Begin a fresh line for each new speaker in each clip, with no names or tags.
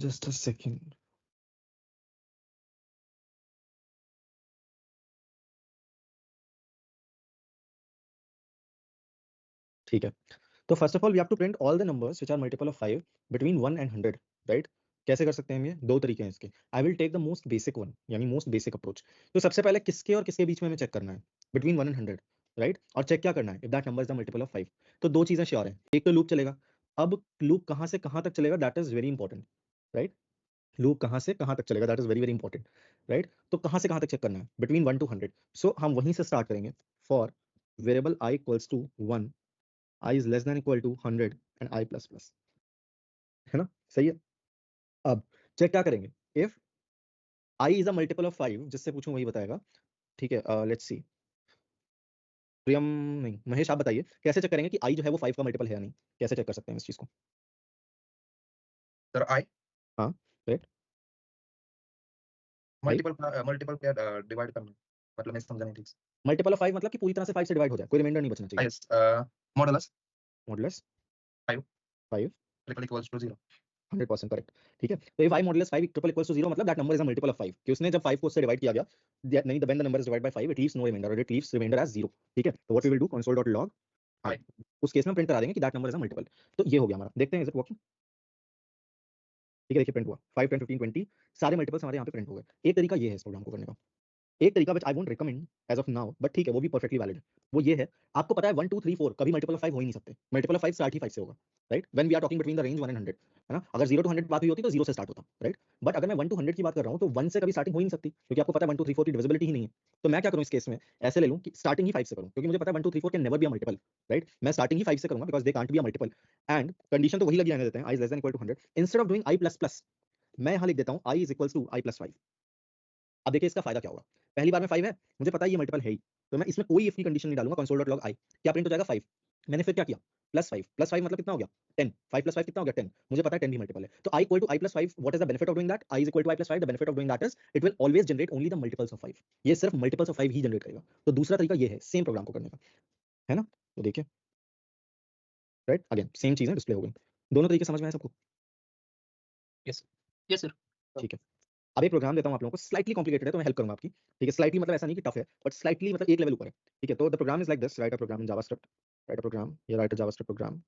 Just a second. ठीक है, तो first of all we have to print all the numbers which are multiple of 5 between 1 and 100, right? कैसे कर सकते हैं हम ये? दो तरीके हैं इसके। I will take the most basic one, यानी मोस्ट बेसिक अप्रोच। तो सबसे पहले किसके और किसके बीच में हमें चेक करना है? Between 1 and 100, right? और चेक क्या करना है? If that number is the multiple of 5। तो दो चीजें श्योर है, एक तो लूप चलेगा। अब लूप कहां से कहां तक चलेगा, that is very important, right? Loop कहां से कहां तक चलेगा, that is very very important, right? तो कहां से कहां तक चेक करना है? Between 1 to 100। सो हम वहीं से स्टार्ट करेंगे। For variable i equals to 1, i is less than equal to 100 and i plus plus, है ना? सही है। अब चेक क्या करेंगे? If i is a multiple of 5, जिससे पूछूं वही बताएगा। ठीक है, लेट्स सी। प्रियम, नहीं महेश, आप बताइए कैसे चेक करेंगे कि i जो है वो 5 का मल्टीपल है या नहीं? कैसे चेक कर सकते हैं इस चीज को?
सर आई
हाँ, करेक्ट।
मल्टीपल पेयर डिवाइड करना, मतलब मैं समझा नहीं ठीक से।
मल्टीपल ऑफ 5 मतलब कि पूरी तरह से 5 से डिवाइड हो जाए, कोई रिमाइंडर नहीं बचना चाहिए।
Yes, modulus
modulus
5
5
triple equals to 0।
100% correct. ठीक है, तो if i modulus 5 triple equals to 0 मतलब that number is a multiple of 5, कि उसने जब 5 को उससे डिवाइड किया गया, नहीं, the when the number is divided by 5 it leaves no reminder, और इट लीव्स रिमाइंडर एज 0। ठीक है, तो what we will do, console.log i, उस केस में प्रिंट करा देंगे कि that number is a multiple. तो ये हो गया हमारा, देखते हैं इज इट वर्किंग। ठीक है, देखिए प्रिंट हुआ 5 10 15 20, सारे मल्टीपल्स हमारे यहाँ पे प्रिंट हो गए। एक तरीका ये है इस प्रोग्राम को करने का, एक तरीका which I won't recommend as of now, but ठीक है वो भी परफेक्टली वैलिड है। वो ये है, आपको पता है 1 2 3 4 कभी मल्टीपल ऑफ 5 हो ही नहीं सकते। मल्टीपल ऑफ 5 स्टार्ट ही 5 से होगा, right? When we are talking between the range 1 and 100, है ना? अगर 0 टू 100 बात हुई होती तो 0 से स्टार्ट होता, राइट? बट अगर मैं 1 टू 100 की बात कर रहा हूं तो 1 से कभी स्टार्टिंग हो ही नहीं सकती, क्योंकि आपको पता है 1 2 3 4 की डिविजिबिलिटी ही नहीं है। तो मैं क्या करूं इस केस में, ऐसे ले लूं कि स्टार्टिंग ही 5 से करूं, क्योंकि मुझे पता है 1 2 3 4 can never be a multiple, right? मैं स्टार्टिंग ही 5 से करूंगा because they can't be a multiple, and condition तो वही लगी रहने देते हैं, i is less than equal to 100। Instead of doing i plus plus, मैं यहां लिख देता हूं i is equals to i plus 5। अब देखिए इसका फायदा क्या होगा। पहली बार में 5 है, मुझे पता है ये मल्टीपल है ही, तो मैं इसमें कोई इफ की कंडीशन नहीं डालूंगा। console.log i क्या प्रिंट हो जाएगा 5। मैंने फिर क्या किया, प्लस 5 मतलब कितना हो गया 10, 5 प्लस 5 कितना हो गया 10, मुझे पता है 10 भी मल्टीपल है। तो i equal to i plus 5, what is the benefit of doing that? i is equal to i plus 5, the benefit of doing that is it will always generate only the multiples of 5। ये सिर्फ multiples of 5 he generate करेगा। तो दूसरा तरीका ये है same programme को करने का, है ना? तो देखिए, राइट, अगेन सेम चीजें डिस्प्ले हो गई। दोनों तरीके समझ में आए सबको?
Yes yes sir.
ठीक है, अब एक प्रोग्राम देता हूं आप लोगों को, स्लाइटली कॉम्प्लिकेटेड है तो मैं हेल्प करूंगा आपकी। ठीक है, स्लाइटली मतलब ऐसा नहीं कि टफ है, बट स्लाइटली मतलब एक लेवल ऊपर है। ठीक है, तो the program is like this, write a program in JavaScript, write a program, ये write a JavaScript program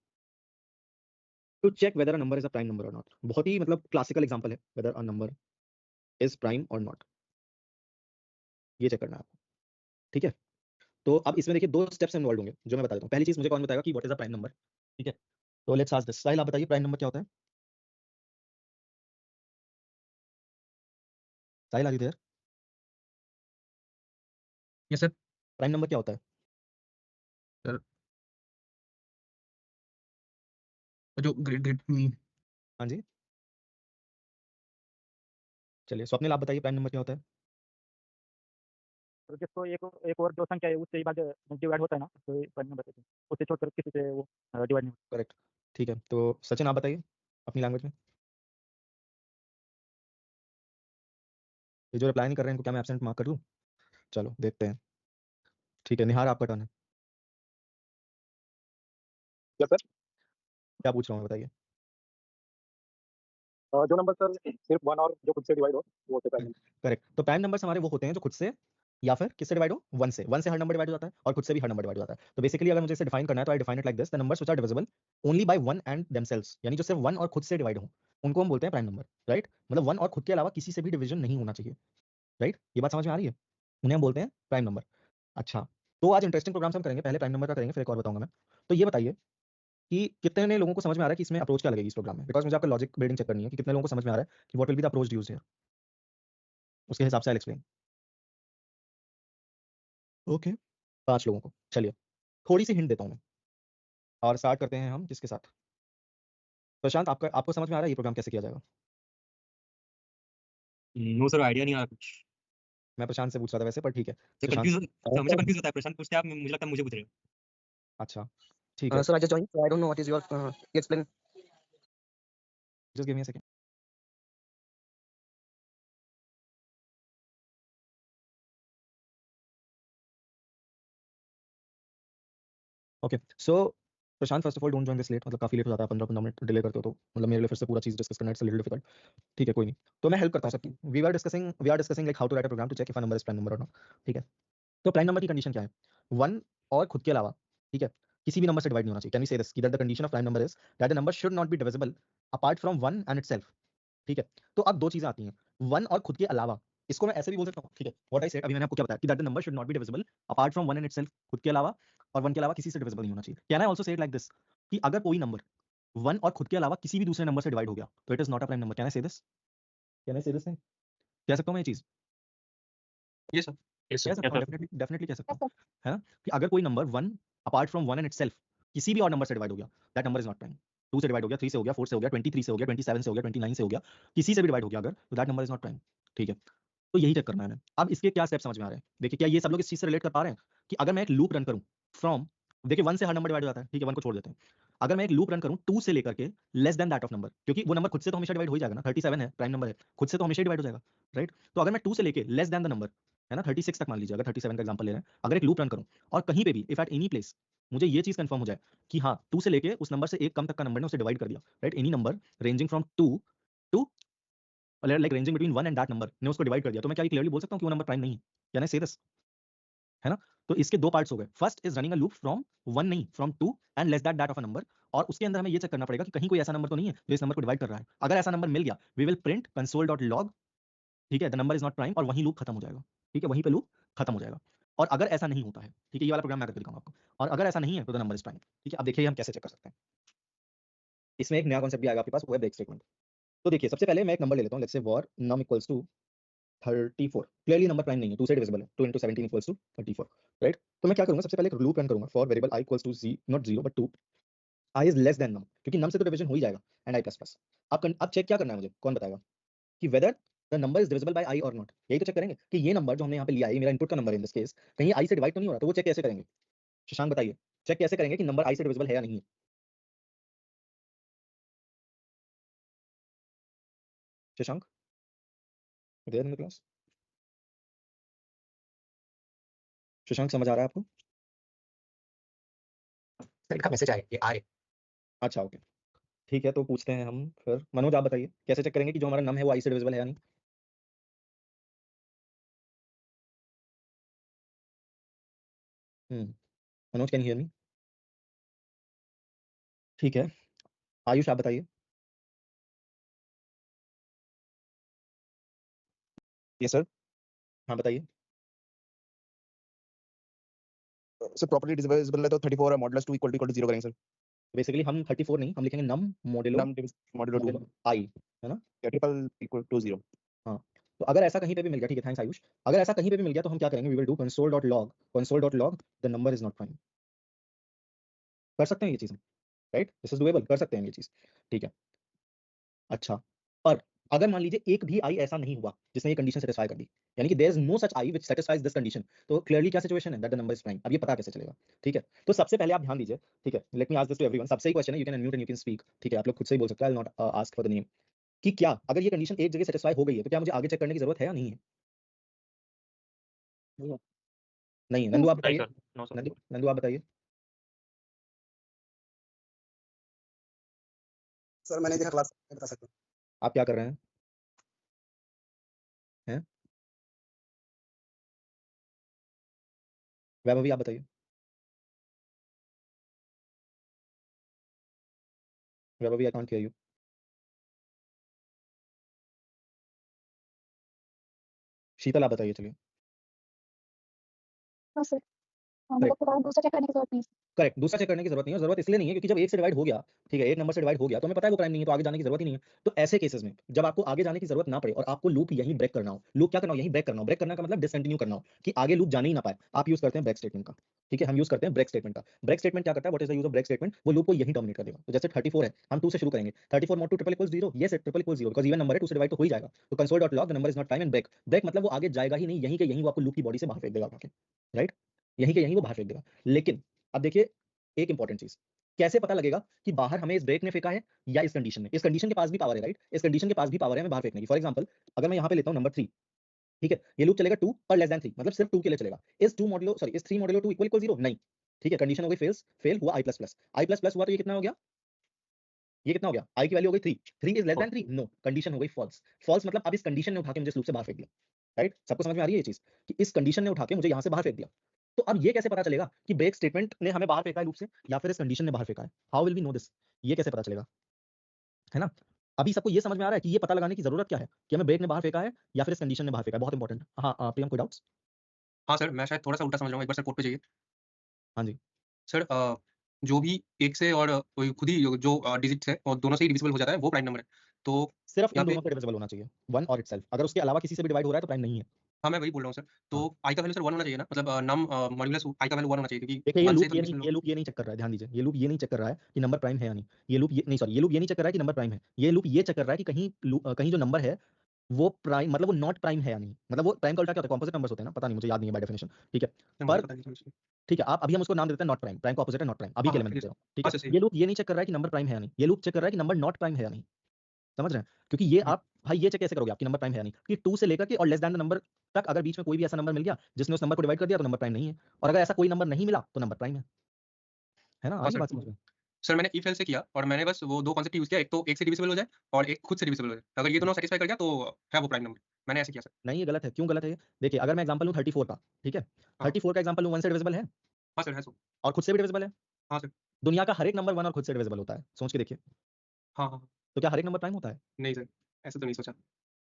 to check whether a number is a prime number और नॉट। बहुत ही मतलब क्लासिकल एग्जांपल है, whether a number is prime और not, ये check करना है आपको। ठीक है, तो अब इसमें देखिए दो स्टेप्स इन्वॉल्व होंगे जो मैं बता देता हूं। पहली चीज मुझे कौन बताएगा कि what is a prime number? ठीक है, तो लेट्स आस्क दिस, साहिल आप बताइए प्राइम नंबर क्या होता है? Sahil are you there?
Yes sir.
Prime number क्या होता है?
सर जो ग्रेड ग्रेड
हाँ जी, चलिए स्वप्निल आप बताइए प्राइम नंबर क्या होता है?
तो जिसको एक एक और जो संख्या है उससे ही बाद डिवाइड होता है ना, तो ये प्राइम नंबर है। उससे छोड़कर किसी से वो डिवाइड नहीं होता।
करेक्ट। ठीक है, तो सचिन आप बताइए अपनी लैंग्वेज में। ये जो रिप्लाई नहीं कर रहे हैं इनको क्या मैं एब्सेंट मार्क कर दूं? चलो देखते हैं। ठीक है, निहार आपका टर्न है।
क्या सर?
क्या पूछ रहा हूँ मैं, बताइए।
जो नंबर सर सिर्फ 1 और जो खुद से डिवाइड हो वो होते प्राइम नंबर।
करेक्ट, तो प्राइम नंबर्स हमारे वो होते हैं जो खुद से या फिर किससे डिवाइड हो, 1 से हर नंबर डिवाइड हो जाता है और खुद से भी हर नंबर डिवाइड हो जाता है। तो बेसिकली अगर मुझे इसे डिफाइन करना है तो I define it like this, the numbers which are divisible only by 1 and themselves, यानी जो सिर्फ 1 और खुद से डिवाइड हो उनको हम बोलते हैं प्राइम नंबर, राइट? मतलब 1 और खुद के अलावा किसी से भी डिवीजन नहीं होना चाहिए, राइट? ये बात समझ में आ रही है? उन्हें हम बोलते हैं प्राइम नंबर। अच्छा, तो आज इंटरेस्टिंग प्रोग्राम्स हम करेंगे, पहले प्राइम नंबर का करेंगे फिर एक और बताऊंगा मैं। तो ये बताइए कि कितने लोगों को समझ में आ रहा है कि इसमें अप्रोच क्या लगेगी इस प्रोग्राम में, बिकॉज मुझे आपका लॉजिक बिल्डिंग चेक करनी है कि कितने लोगों को समझ में आ रहा है कि what will be the approach used here, उसके हिसाब से आई एक्सप्लेन। ओके, 5 लोगों को, चलिए थोड़ी सी हिंट देता हूं मैं और स्टार्ट करते हैं हम किसके साथ। प्रशांत, आपको समझ में आ रहा है ये प्रोग्राम कैसे किया जाएगा?
नो सर, आइडिया नहीं आ रहा कुछ।
मैं प्रशांत से पूछ रहा था वैसे, पर ठीक है। प्रशांत,
कंफ्यूज हमेशा कंफ्यूज होता है प्रशांत पूछते हैं आप, मुझे लगता है मुझे पूछ रहे हो।
अच्छा ठीक है,
Sir, I just joined, so I don't know what is your explain.
Just give me a second. Okay, so Prashant first of all don't join this late, मतलब काफी लेट हो जाता है, 15 मिनट डिले करते हो तो मतलब मेरे लिए फिर से पूरा चीज डिस्कस करना इट्स अ लिटिल डिफिकल्ट। ठीक है कोई नहीं, तो मैं हेल्प करता हूं सबकी। We are discussing like how to write a program to check if a number is prime number और नॉट। ठीक है, तो प्राइम नंबर की कंडीशन क्या है? 1 और खुद के अलावा, ठीक है, किसी भी नंबर से डिवाइड नहीं होना चाहिए। कैन वी से this, that the condition of prime number is that the number should not be divisible apart from 1 and itself. ठीक है, तो अब दो चीजें आती हैं, 1 और खुद के अलावा। इसको मैं ऐसे भी बोल सकता हूं, ठीक है, व्हाट आई सेड अभी मैंने आपको क्या बताया कि that the number should not be divisible apart from 1 and itself, खुद के अलावा और 1 के अलावा किसी से डिविजिबल नहीं होना चाहिए। Can I also say it like this कि अगर कोई नंबर 1 और खुद के अलावा किसी भी दूसरे नंबर से डिवाइड हो गया तो it is not a prime number. Can I से दिस? कैन आई से दिस? नहीं कह सकता हूं मैं ये चीज?
Yes, sir.
Yes,
कह
sir.
सकता हूं, डेफिनेटली कह सकता हूं, है ना, कि अगर कोई number 1 apart from 1 and itself किसी भी और नंबर से डिवाइड हो गया, that number is not prime. 2 से डिवाइड हो गया, 3 से हो गया, 4 से हो गया, 23 से हो गया, 27 से हो गया, 29 से हो गया, किसी से भी डिवाइड हो गया अगर, तो that number is not prime. ठीक है, तो यही चेक करना है हमें। अब इसके क्या स्टेप समझ में आ रहे हैं? देखिए, क्या ये सब लोग इस चीज से रिलेट कर पा रहे हैं कि अगर मैं एक लूप रन करूं फ्रॉम, देखिए 1 से हर नंबर डिवाइड हो जाता है, ठीक है, 1 को छोड़ देते हैं। अगर मैं एक लूप रन करूं 2 से लेकर के less than that of number, क्योंकि वो नंबर खुद से तो हमेशा डिवाइड हो ही जाएगा ना, 37 है प्राइम नंबर है, खुद से तो हमेशा डिवाइड हो जाएगा, राइट? तो अगर मैं 2 से लेके लेस देन द नंबर, है ना, 36 तक मान लीजिए, अगर 37 का एग्जांपल ले रहे हैं, अगर एक लूप रन करूं और कहीं पे भी इफ एट एनी प्लेस मुझे ये चीज कंफर्म हो जाए कि हाँ 2 से लेके उस नंबर से एक कम तक का नंबर ने उसे डिवाइड कर दिया, right, any number ranging from 2 to like ranging between 1 and that number ने उसको डिवाइड कर दिया, तो मैं क्या क्लियरली बोल सकता हूं कि वो नंबर प्राइम नहीं है? कैन आई से दिस? है ना, तो इसके दो पार्ट्स हो गए। First is running a loop from 1 नहीं, from 2 and less that of a number, और उसके अंदर हमें ये चेक करना पड़ेगा कि कहीं कोई ऐसा नंबर तो नहीं है जो इस नंबर को डिवाइड कर रहा है। अगर ऐसा नंबर मिल गया, वी विल प्रिंट console.log, ठीक है, the number is not prime, और वहीं लूप खत्म हो जाएगा। ठीक है, वहीं पे लूप खत्म हो जाएगा। और अगर ऐसा नहीं होता है, ठीक है, ये वाला प्रोग्राम मैं करके दिखाऊंगा आपको, और अगर ऐसा नहीं है तो द नंबर इज प्राइम। ठीक है, अब देखिए हम कैसे चेक कर सकते हैं। इसमें एक नया कॉन्सेप्ट भी आएगा आपके पास, वो है ब्रेक स्टेटमेंट। तो देखिए, सबसे पहले मैं एक नंबर ले लेता हूं, let's say var num equals to 34। Clearly number prime नहीं है, 2 से डिविजिबल है, 2 into 17 इक्वल्स टू 34, राइट? तो मैं क्या करूंगा, सबसे पहले एक लूप रन करूंगा for variable i equals to not 0 but 2, i is less देन num, क्योंकि num से तो डिवीजन हो ही जाएगा, एंड i प्लस प्लस। अब चेक क्या करना है मुझे, कौन बताएगा कि whether the number is divisible by i और नॉट? यही तो चेक करेंगे कि ये नंबर जो हमने यहाँ पे लिया है, ये मेरा इनपुट का नंबर है इन दिस केस, कहीं i से डिवाइड तो नहीं हो रहा। तो वो चेक कैसे करेंगे? शशांक बताइए, चेक कैसे करेंगे कि नंबर i से डिविजिबल है या नहीं है? Shashank, there in the class? Shashank, समझ आ रहा है आपको?
Sir, इनका मैसेज आया, ये आ रहे।
अच्छा ओके, ठीक है, तो पूछते हैं हम फिर। मनोज आप बताइए, कैसे चेक करेंगे कि जो हमारा नम है वो i से डिविजिबल है या नहीं? Manoj, can hear me? ठीक है, आयुष आप बताइए।
Yes, sir.
हाँ बताइए।
So properly divisible है तो 34 है, modulus 2 equal to 0 करेंगे सर।
बेसिकली हम 34 नहीं, हम लिखेंगे num modulo
Num modulo 2
i, है ना?
triple equal to 0.
हाँ, तो अगर ऐसा कहीं पे भी मिल गया, ठीक है, थैंक्स आयुष, अगर ऐसा कहीं पे भी मिल गया तो हम क्या करेंगे, we will do console.log the number is not prime. कर सकते हैं ये चीज हम, राइट? दिस इज डुएबल, कर सकते हैं ये चीज, ठीक है। अच्छा, पर अगर मान लीजिए एक भी आई ऐसा नहीं हुआ जिसने ये कंडीशन सेटिस्फाई कर दी, यानी कि there is no such i which satisfies this condition, तो क्लियरली क्या सिचुएशन है, that the number is prime. अब ये पता कैसे चलेगा? ठीक है, तो सबसे पहले आप ध्यान दीजिए, ठीक है, let me ask this to everyone, सबसे ही क्वेश्चन है, you can unmute and you can speak, ठीक है, आप लोग खुद से ही बोल सकते हैं, I will not ask for the name, कि क्या अगर ये कंडीशन एक जगह सेटिस्फाई हो गई है तो क्या मुझे आगे चेक करने की जरूरत है या नहीं है? नहीं है। नंदू आप
नहीं
बताइए,
सर, नो सर।
नंदू आप बताइए।
सर मैंने देखा क्लास में बता सकता हूँ।
आप क्या कर रहे हैं? हैं? वैभवी आप बताइए। Vaibhavi, I can't hear you. Sheetal आप बताइए, चलिए।
हाँ सर, मतलब दोबारा दूसरा चेक करने की जरूरत नहीं है।
करेक्ट, दूसरा चेक करने की जरूरत नहीं है, और जरूरत इसलिए नहीं है क्योंकि जब एक से डिवाइड हो गया, ठीक है, एक नंबर से डिवाइड हो गया तो हमें पता है वो प्राइम नहीं है, तो आगे जाने की जरूरत ही नहीं है। तो ऐसे केसेस में जब आपको आगे जाने की जरूरत ना पड़े और आपको लूप यहीं ब्रेक करना हो, लूप क्या करना हो, यहीं ब्रेक करना हो, ब्रेक करने का मतलब डिसकंटिन्यू करना हो, कि आगे लूप जाने ही ना पाए, आप यूज करते हैं ब्रेक स्टेटमेंट का। ठीक है, हम यूज करते हैं ब्रेक स्टेटमेंट का। ब्रेक स्टेटमेंट क्या करता है, what is the use of break statement? वो लूप को यहीं टर्मिनेट कर देगा। तो जैसे 34 है, हम 2 से शुरू करेंगे, 34 mod 2 triple equals 0, yes triple equals 0 because even number है, 2 से डिवाइड तो हो ही जाएगा। तो console.log the number is not prime and break, break मतलब वो आगे जाएगा ही नहीं, यहीं के यहीं वो आपको लूप की बॉडी से बाहर फेंक देगा, राइट? यहीं के यहीं वो बाहर फेंक देगा। लेकिन अब देखिए एक इंपॉर्टेंट चीज, कैसे पता लगेगा कि बाहर हमें इस ब्रेक ने फेंका है या इस कंडीशन ने? इस कंडीशन के पास भी पावर है, राइट? इस कंडीशन के पास भी पावर है हमें बाहर फेंकने की। फॉर एग्जांपल, अगर मैं यहाँ पे लेता हूँ नंबर 3, ठीक है, ये लूप चलेगा 2 पर लेस देन 3, मतलब सिर्फ 2 के लिए चलेगा। इस 2 मॉडुलो सॉरी इस 3 मॉडुलो 2 इक्वल 0 नहीं, ठीक है, कंडीशन हो गई फेल हुआ i++ हुआ तो ये कितना हो गया, ये कितना हो गया, i की वैल्यू हो गई 3 is less than 3, no, condition हो गई फॉल्स मतलब अब इस कंडीशन ने उठा के मुझे इस लूप से बाहर फेंक दिया, राइट, सबको समझ में आ रही है ये चीज कि इस कंडीशन ने उठा के मुझे यहां से बाहर फेंक दिया। तो अब ये कैसे पता चलेगा कि ब्रेक स्टेटमेंट ने हमें बाहर फेंका है लूप से या फिर इस कंडीशन ने बाहर फेंका है, how will we know this, ये कैसे पता चलेगा, है ना। अभी सबको ये समझ में आ रहा है कि ये पता लगाने की जरूरत क्या है कि हमें ब्रेक ने बाहर फेंका है या फिर इस कंडीशन ने बाहर फेंका है, बहुत इंपॉर्टेंट। हाँ प्रियम, कोई डाउट्स?
हाँ सर, मैं शायद थोड़ा-सा उल्टा समझ रहा हूँ, एक बार सर कोड पे जाइए।
हाँ जी।
सर जो भी 1 से और कोई खुद ही जो डिजिट्स है और दोनों से ही डिविजिबल हो जाता है, वो प्राइम नंबर है। तो
सिर्फ इन
यहाँ पे
दोनों से डिविजिबल होना चाहिए, 1 और इटसेल्फ, अगर उसके अलावा किसी से भी डिवाइड हो रहा है तो प्राइम नहीं है।
हाँ, मैं वही बोल रहा हूँ सर। तो
हाँ।
i का वैल्यू सर 1 होना चाहिए ना? मतलब नम मॉड्यूलस i का वैल्यू 1 होना चाहिए क्योंकि
देखिए ये
1 से
लूप
तो डिविजिबल
ये नहीं चेक कर रहा है, ध्यान दीजिए, ये लूप ये नहीं चेक कर रहा है कि नंबर प्राइम है या नहीं, ये लूप ये नहीं, सॉरी, ये लूप ये नहीं चेक कर रहा है कि नंबर प्राइम है, ये लूप ये चेक कर रहा है कि कहीं जो नंबर है वो प्राइम मतलब वो नॉट प्राइम है या नहीं, मतलब वो प्राइम का उल्टा क्या होता है, कॉम्पोजिट नंबर्स होते हैं ना, पता नहीं, मुझे याद नहीं है बाय डेफिनेशन, ठीक है,
मुझे
पर
पता नहीं सर।
ठीक है, आप अभी हम उसको नाम दे देते हैं नॉट प्राइम, प्राइम का ऑपोजिट है नॉट प्राइम, अभी
हाँ,
के
हाँ,
लिए मैं
ठीक है
दे
सर।
रहा हूँ, ठीक
हाँ
है,
सर, सही
ये
है।
लूप ये नहीं चेक कर रहा है कि नंबर प्राइम है या नहीं, ये लूप चेक कर रहा है कि नंबर नॉट प्राइम है या नहीं, समझ रहे हैं, क्योंकि ये आप भाई ये चेक कैसे करोगे आपकी नंबर प्राइम है या नहीं, कि 2 से लेकर के और लेस देन द नंबर तक अगर बीच में कोई भी ऐसा नंबर मिल गया जिसने उस नंबर को डिवाइड कर दिया तो नंबर प्राइम नहीं है, और अगर ऐसा कोई नंबर नहीं मिला तो नंबर प्राइम है ना,
हाँ
आई
सर।
बात समझ में।
सर मैंने if else से किया और मैंने बस वो 2 कॉन्सेप्ट यूज़ किया, एक तो 1 से डिविजिबल हो जाए और एक खुद से डिविजिबल हो जाए। अगर ये दोनों सैटिस्फाई कर गया तो है वो प्राइम नंबर। मैंने ऐसे किया सर।
नहीं, ये गलत है, क्यों गलत है ये? देखिए अगर मैं एग्जांपल लूं 34 का, ठीक है,
हाँ।
34 का एग्जांपल लूं 1 से डिविजिबल है
हाँ सर, है सो।
और खुद से भी डिविजिबल है,
हाँ सर।
दुनिया का हर एक नंबर 1 और खुद से डिविजिबल होता है, सोच के देखिए,
हाँ, हाँ।
तो क्या हर एक नंबर प्राइम होता है?
नहीं सर, ऐसे तो नहीं सोचा।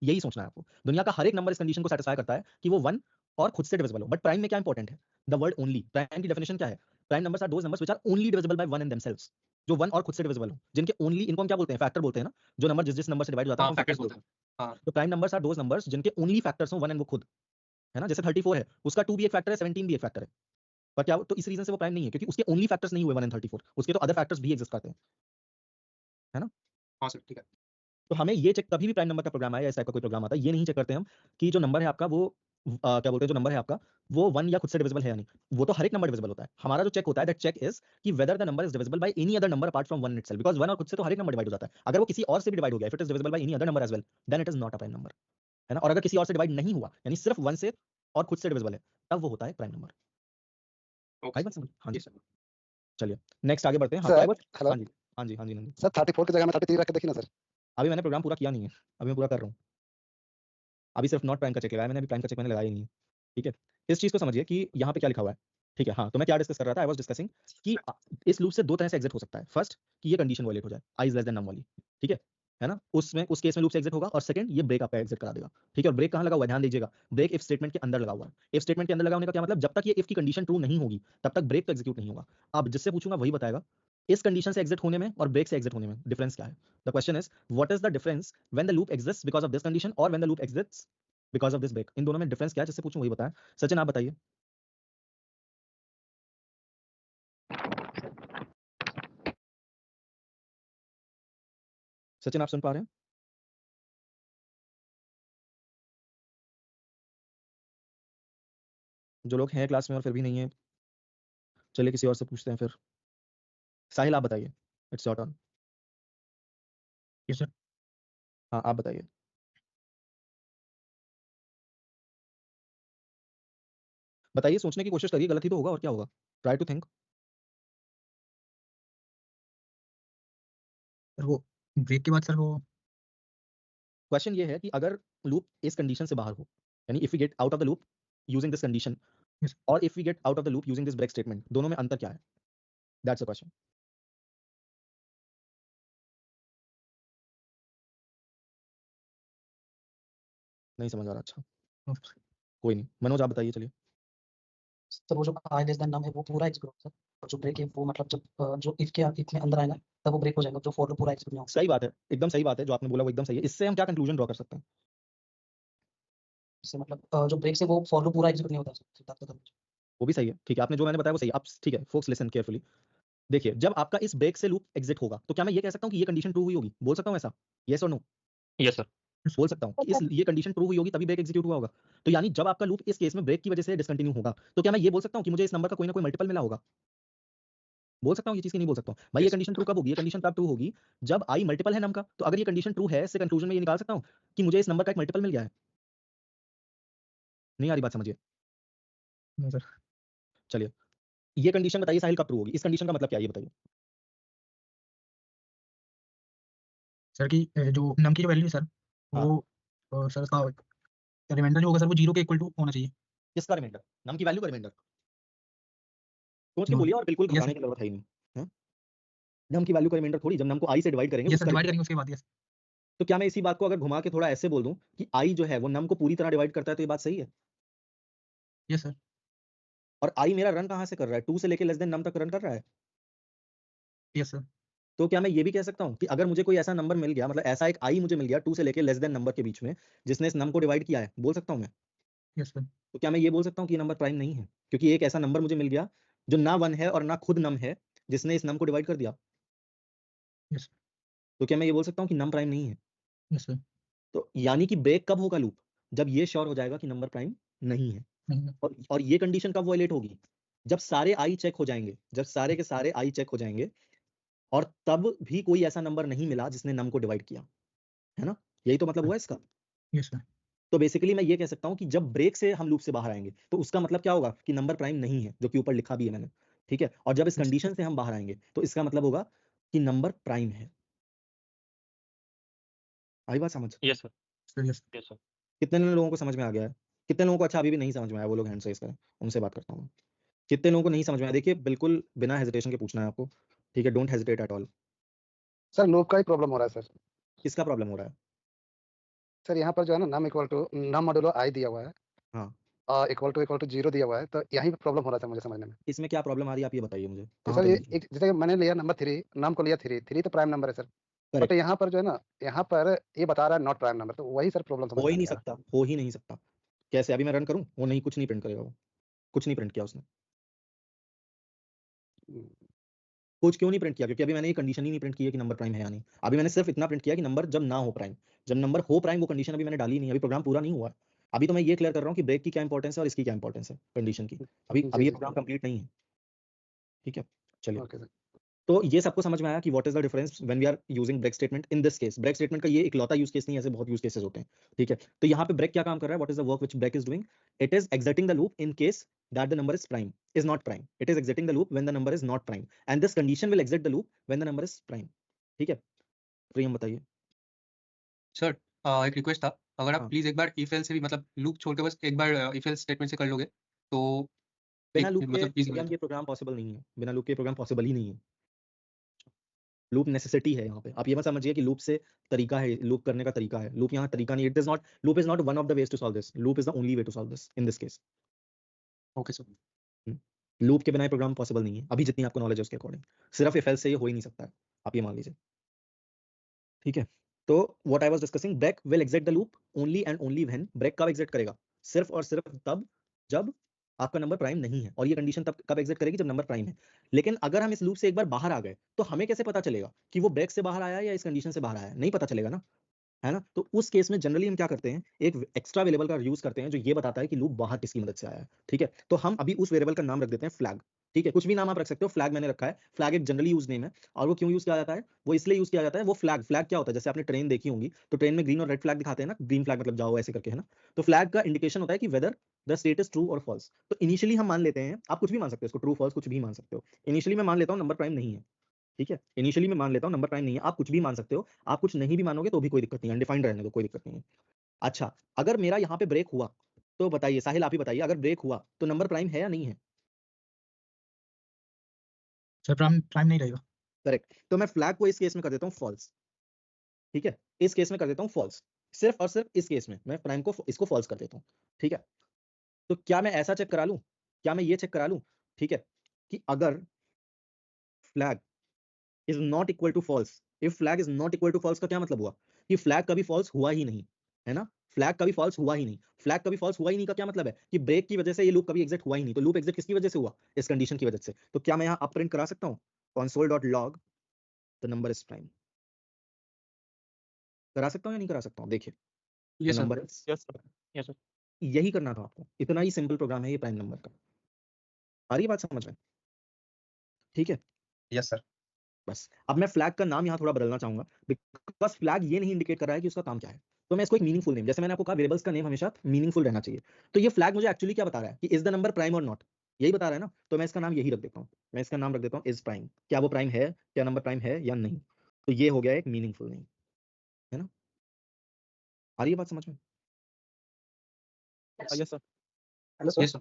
यही सोचना है आपको, दुनिया का हर एक नंबर इस कंडीशन को सेटिस्फाई करता है कि वो 1 और खुद से डिविजिबल हो, बट प्राइम में क्या इंपॉर्टेंट है, द वर्ड ओनली, प्राइम की डेफिनेशन क्या है, prime numbers are those numbers which are only divisible by 1 in themselves, जो 1 और खुद से डिविजिबल हो, जिनके ओनली, इनको हम क्या बोलते हैं, फैक्टर बोलते हैं ना, जो नंबर जिस नंबर से डिवाइड हो जाता है
हाँ,
उनको
फैक्टर्स
फैक्टर्स
बोलते
बोलते
हैं।
हैं।
हाँ।
तो prime numbers are those numbers जिनके ओनली फैक्टर्स हो 1 एंड वो खुद, है ना, जैसे 34 है, उसका 2 भी एक फैक्टर है, 17 भी एक फैक्टर है, पर क्या तो इस रीजन से वो प्राइम नहीं है क्योंकि उसके ओनली फैक्टर्स नहीं हुए 1 एंड 34, उसके तो अदर फैक्टर्स भी एग्जिस्ट करते हैं, है ना।
हाँ सर, ठीक है।
तो हमें ये चेक, कभी भी प्राइम नंबर का प्रोग्राम आया या इस टाइप का कोई प्रोग्राम आता है, ये नहीं चेक करते हम कि जो नंबर है आपका वो क्या बोलते हैं, जो नंबर है आपका वो 1 या खुद से डिविजिबल है या नहीं, वो तो हर एक नंबर डिविजिबल होता है, हमारा जो चेक होता है दैट चेक इज कि whether the number is divisible by any other number apart from 1 itself, because 1 और खुद से तो हर एक नंबर डिवाइड हो जाता है, अगर वो किसी और से भी डिवाइड हो गया, if it is divisible by any other number as well, then it is not a prime number, है ना, और अगर किसी और से डिवाइड नहीं हुआ यानी सिर्फ 1 से और खुद से डिविजिबल है, तब वो होता है prime number.
Okay
I
sir.
बात समझ? हाँ
जी
जी,
सर।
चलिए नेक्स्ट आगे बढ़ते हैं। हाँ,
सर,
तो आई वाज,
हेलो
हाँ जी, हाँ जी, हाँ जी, नंदी,
सर 34 की जगह में 33 रख के देखिए ना सर।
अभी मैंने प्रोग्राम पूरा किया नहीं है, अभी मैं पूरा कर रहा हूँ, अभी सिर्फ नॉट प्राइम का चेक लगाया मैंने, अभी प्राइम का चेक मैंने लगाया ही नहीं है, ठीक है। इस चीज को समझिए कि यहाँ पे क्या लिखा हुआ है, ठीक है। हाँ, तो मैं क्या डिस्कस कर रहा था, आई वाज डिस्कसिंग कि इस लूप से दो तरह से एग्जिट हो सकता है, फर्स्ट कि ये कंडीशन वायलेट हो जाए, आई इज लेस देन नम वाली, ठीक है ना, उसमें उस केस में लूप से एग्जिट होगा, और सेकंड ये ब्रेक आपका एग्जिट करा देगा, ठीक है। और ब्रेक कहाँ लगा हुआ है, ध्यान दीजिएगा, ब्रेक इफ स्टेटमेंट के अंदर लगा हुआ है, इफ स्टेटमेंट के अंदर लगा होने का क्या मतलब, जब तक ये इफ की कंडीशन ट्रू नहीं होगी तब तक ब्रेक तो एग्जीक्यूट नहीं होगा। अब जिससे पूछूंगा वही बताएगा इस कंडीशन से एग्जिट होने में और ब्रेक से एग्जिट होने में डिफरेंस क्या है। The question is what is the difference when the loop exists because of this condition और when the loop exists because of this break, इन दोनों में डिफरेंस क्या है, जिससे पूछूं वही बताएं। सचिन आप बताइए। सचिन आप सुन पा रहे हैं? जो लोग हैं क्लास में और फिर भी नहीं है, चलिए किसी और से पूछते हैं फिर। साहिल आप बताइए, it's your turn.
Yes sir.
हाँ आप बताइए। बताइए, सोचने की कोशिश करिए, गलत ही तो होगा और क्या होगा, ट्राई टू थिंक।
सर वो ब्रेक के बाद सर वो
क्वेश्चन ये है कि अगर लूप इस कंडीशन से बाहर हो, यानी if we get out of the loop using this condition,
Yes.
और if we get out of the loop using this break statement, दोनों में अंतर क्या है, दैट्स द क्वेश्चन। नहीं समझ आ रहा, अच्छा कोई नहीं, मनोज आप बताइए, चलिए।
सर वो जो आई लेस देन नम है वो पूरा एग्जीक्यूट होगा सर, और जो ब्रेक है वो मतलब जब जो इफ में अंदर आएगा तब वो ब्रेक हो जाएगा, जो फॉर लूप पूरा एग्जीक्यूट नहीं होगा।
सही बात है, एकदम सही बात है, जो आपने बोला वो एकदम सही है। इससे हम क्या कंक्लूजन ड्रॉ कर सकते हैं?
इससे मतलब जो ब्रेक से वो फॉर लूप पूरा एग्जीक्यूट नहीं होता सर, सिद्धार्थ का
वो भी सही है, ठीक है, आपने जो मैंने बताया वो सही है। आप ठीक है फोक्स, लिसन केयरफुली। देखिए जब आपका इस ब्रेक से लूप एग्जिट होगा तो क्या मैं ये कह सकता हूँ कि ये कंडीशन ट्रू हुई होगी, बोल सकता हूँ ऐसा, यस और नो?
Yes sir.
बोल सकता हूँ कि इस ये कंडीशन ट्रू हुई होगी तभी ब्रेक एग्जीक्यूट हुआ होगा। तो यानी जब आपका लूप इस केस में ब्रेक की वजह से डिसकंटिन्यू होगा तो क्या मैं ये बोल सकता हूँ कि मुझे इस नंबर का कोई ना कोई मल्टीपल मिला होगा? बोल सकता हूँ ये चीज की नहीं बोल सकता हूँ भाई। ये
Yes.
कंडीशन ट्रू कब होगी, ये कंडीशन तब ट्रू होगी जब आई मल्टीपल है नम का। तो अगर ये कंडीशन ट्रू है, इससे कंक्लूजन में ये निकाल सकता हूँ कि मुझे इस नंबर का एक मल्टीपल मिल गया है। नहीं आ रही बात समझिए?
No sir.
चलिए ये कंडीशन बताइए साहिल कब ट्रू होगी, इस कंडीशन का मतलब क्या है ये बताइए।
सर की जो नम की जो वैल्यू है सर वो सर का रिमाइंडर जो होगा सर वो 0 के इक्वल टू होना चाहिए।
किसका रिमाइंडर, नम की वैल्यू का रिमाइंडर, सोच के
जो
बोलिए और बिल्कुल
यस
घबराने की जरूरत है ही नहीं। हाँ? नम की वैल्यू का रिमाइंडर थोड़ी, जब नम को आई से डिवाइड करेंगे
यस सर
उसका
डिवाइड करेंगे उसके बाद यस
तो क्या मैं इसी बात को अगर घुमा के थोड़ा ऐसे बोल दूं कि आई जो है वो नम को पूरी तरह डिवाइड करता है, तो ये बात सही है।
यस सर
और आई मेरा रन कहाँ से कर रहा है, 2 से लेके लेस देन नम तक रन कर रहा है।
यस सर
तो क्या मैं ये भी कह सकता हूँ कि अगर मुझे कोई ऐसा नंबर मिल गया, मतलब ऐसा एक आई मुझे मिल गया 2 से लेके लेस देन नंबर के बीच में, जिसने इस नम को डिवाइड किया है, बोल सकता हूँ मैं।
यस सर
तो क्या मैं ये बोल सकता हूँ कि ये नंबर प्राइम नहीं है, क्योंकि एक ऐसा नंबर मुझे मिल गया जो ना 1 है और ना खुद नम है, जिसने इस नम को डिवाइड कर दिया।
यस
तो क्या मैं ये बोल सकता हूँ कि नम प्राइम नहीं है।
यस सर
तो यानी कि ब्रेक कब होगा लूप, जब ये श्योर हो जाएगा कि नंबर प्राइम नहीं है।
नहीं
और ये कंडीशन कब वायलेट होगी, जब सारे आई चेक हो जाएंगे, जब सारे के सारे आई चेक हो जाएंगे और तब भी कोई ऐसा नंबर नहीं मिला जिसने नम को डिवाइड किया, है ना। यही तो मतलब हुआ इसका।
यस सर
तो बेसिकली मैं ये कह सकता हूँ कि जब ब्रेक से हम लूप से बाहर आएंगे तो उसका मतलब क्या होगा कि नंबर प्राइम नहीं है, जो कि ऊपर लिखा भी है मैंने, ठीक है। और जब इस कंडीशन से हम बाहर आएंगे तो इसका मतलब होगा कि नंबर प्राइम है। आई बात समझ,
yes sir yes
yes sir.
कितने लोगों को समझ में आ गया है, कितने लोगों को अच्छा अभी भी नहीं समझ में आया, वो लोग हैंड रेज करें, उनसे बात करता हूँ। कितने लोगों को नहीं समझ में आया, देखिए बिल्कुल बिना हेजिटेशन के पूछना है आपको, ठीक है, don't hesitate at all.
Sir loop का ही प्रॉब्लम हो रहा है सर।
किसका प्रॉब्लम हो रहा है।
सर यहाँ पर जो है ना num equal to num modulo i दिया हुआ है,
हाँ,
इक्वल टू 0 दिया हुआ है, तो यहीं पे प्रॉब्लम हो रहा था मुझे समझने में।
इसमें क्या प्रॉब्लम आ रही है आप ये बताइए मुझे,
तो
कहाँ
सर
पे
ये
मतलब
एक जैसे मैंने लिया नंबर 3, नाम को लिया 3 तो प्राइम नंबर है सर, बट
करेक्ट,
यहाँ पर जो है ना, यहाँ पर ये बता रहा है नॉट प्राइम नंबर, तो वही सर प्रॉब्लम समझ
हो
में
ही नहीं
नहीं आ रहा।
सकता, हो ही नहीं सकता। कैसे, अभी मैं रन करूं, वो नहीं, कुछ नहीं प्रिंट करेगा, वो कुछ नहीं प्रिंट किया उसने। कुछ क्यों नहीं प्रिंट किया, क्योंकि अभी मैंने ये कंडीशन ही नहीं प्रिंट की है कि नंबर प्राइम है या नहीं। अभी मैंने सिर्फ इतना प्रिंट किया कि नंबर जब ना हो प्राइम, जब नंबर हो प्राइम, वो कंडीशन अभी मैंने डाली नहीं, अभी प्रोग्राम पूरा नहीं हुआ है। अभी तो मैं ये क्लियर कर रहा हूँ कि ब्रेक की क्या इंपॉर्टेंस है और इसकी क्या इंपॉर्टेंस है कंडीशन की। अभी
जी
अभी ये
जी
प्रोग्राम कंप्लीट नहीं है, ठीक है। चलिए,
ओके सर।
तो ये सबको समझ में आया कि what is the difference when we are using break statement in this case. Break statement का ये इकलौता यूज केस नहीं है, ऐसे बहुत यूज केसेस होते हैं, ठीक है। तो यहाँ पे ब्रेक क्या काम कर रहा है, what is the work which break is doing, it is exiting the loop in case that the number is prime is not prime, it is exiting the loop when the number is not prime, and this condition will exit the loop when the number is prime, ठीक है। प्रियम बताइए।
Sir एक request था, अगर आप
हाँ।
Please एक बार if else से भी मतलब लूप छोड़ के बस एक बार इफ एल्स स्टेटमेंट से कर लोगे तो
बिना
एक
लूप के
मतलब इजी हो
प्रियम
जाता।
ये प्रोग्राम पॉसिबल नहीं है, बिना लूप के प्रोग्राम पॉसिबल ही नहीं है। लूप नेसेसिटी है यहाँ पे, आप ये मत समझिए कि लूप से तरीका है, लूप करने का तरीका है, लूप यहाँ तरीका नहीं, it is not, loop is not one of the ways to solve this, loop is the only way to solve this in this case.
Okay sir.
Loop के बिना ये प्रोग्राम पॉसिबल नहीं है, अभी जितनी आपको नॉलेज है उसके अकॉर्डिंग, सिर्फ इफ एल्स से ये हो ही नहीं सकता है, आप ये मान लीजिए, ठीक है। तो what I was discussing, break will exit the loop only and only when, break कब एग्जिट करेगा, सिर्फ और सिर्फ तब जब आपका नंबर प्राइम नहीं है, और ये कंडीशन तब कब एग्जिट करेगी, जब नंबर प्राइम है। लेकिन अगर हम इस लूप से एक बार बाहर आ गए तो हमें कैसे पता चलेगा कि वो ब्रेक से बाहर आया या इस कंडीशन से बाहर आया, नहीं पता चलेगा ना, है ना। तो उस केस में जनरली हम क्या करते हैं, एक एक्स्ट्रा वेरिएबल का यूज करते हैं जो ये बताता है कि लूप बाहर किसकी मदद से आया है, ठीक है। तो हम अभी उस वेरिएबल का नाम रख देते हैं फ्लैग, ठीक है, कुछ भी नाम आप रख सकते हो, फ्लैग मैंने रखा है, फ्लैग एक जनरली यूज नेम है। और वो क्यों यूज किया जाता है, वो इसलिए यूज किया जाता है, वो फ्लैग, फ्लैग क्या होता है, जैसे आपने ट्रेन देखी होंगी तो ट्रेन में ग्रीन और रेड फ्लैग दिखाते हैं ना, ग्रीन फ्लैग मतलब जाओ ऐसे करके, है ना। तो फ्लैग का इंडिकेशन होता है कि whether the state is true और फॉल्स। तो इनिशियली हम मान लेते हैं, आप कुछ भी मान सकते हो इसको, ट्रू फॉल्स कुछ भी मान सकते हो। इनिशियली मैं मान लेता हूँ नंबर प्राइम नहीं है, ठीक है, इनिशियली मैं मान लेता हूँ नंबर प्राइम नहीं है, आप कुछ भी मान सकते हो, आप कुछ नहीं भी मानोगे तो भी कोई दिक्कत नहीं है, अनडिफाइंड रहने दो, कोई दिक्कत नहीं है। अच्छा, अगर मेरा यहाँ पे ब्रेक हुआ तो बताइए, साहिल आप ही बताइए, अगर ब्रेक हुआ तो नंबर प्राइम है या नहीं है।
सर प्राइम प्राइम नहीं रहेगा।
करेक्ट, तो मैं फ्लैग को इस केस में कर देता हूँ फॉल्स, ठीक है, इस केस में कर देता हूँ फॉल्स, सिर्फ और सिर्फ इस केस में मैं प्राइम को इसको फॉल्स कर देता हूँ, ठीक है। तो क्या मैं ऐसा चेक करा लूं, क्या मैं ये चेक करा लूं, ठीक है, कि अगर flag is not equal to false, if flag is not equal to false का क्या मतलब हुआ कि फ्लैग कभी फॉल्स हुआ ही नहीं, है ना। फ्लैग कभी फॉल्स हुआ ही नहीं, फ्लैग कभी फॉल्स हुआ ही नहीं का क्या मतलब है कि ब्रेक की वजह से ये लूप कभी एग्जिट हुआ ही नहीं। तो लूप एग्जिट किसकी वजह से हुआ, इस कंडीशन की वजह से। तो क्या मैं यहाँ अप प्रिंट करा सकता हूँ console.log the number is prime, करा सकता हूँ या नहीं करा सकता हूँ, देखिए
yes sir.
Number is,
yes sir yes sir
यही करना था आपको, इतना ही सिंपल प्रोग्राम है ये प्राइम नंबर का। आ रही है बात समझ में, ठीक है।
Yes sir.
बस अब मैं फ्लैग का नाम यहाँ थोड़ा बदलना चाहूंगा, बिकॉज फ्लैग ये नहीं इंडिकेट कर रहा है कि उसका काम क्या है। तो मैं इसको एक मीनिंगफुल नेम, जैसे मैंने आपको कहा वेरिएबल्स का नेम हमेशा मीनिंगफुल रहना चाहिए, तो ये फ्लैग मुझे एक्चुअली क्या बता रहा है कि इज द नंबर प्राइम और नॉट। यही बता रहा है ना, तो मैं इसका नाम यही रख देता हूँ, मैं इसका नाम रख देता हूँ इज प्राइम। क्या वो प्राइम है, क्या नंबर प्राइम है या नहीं, तो ये हो गया एक मीनिंगफुल नहीं, है ना। आ रही है बात समझ में?
Yes sir.
Hello sir.
Yes sir.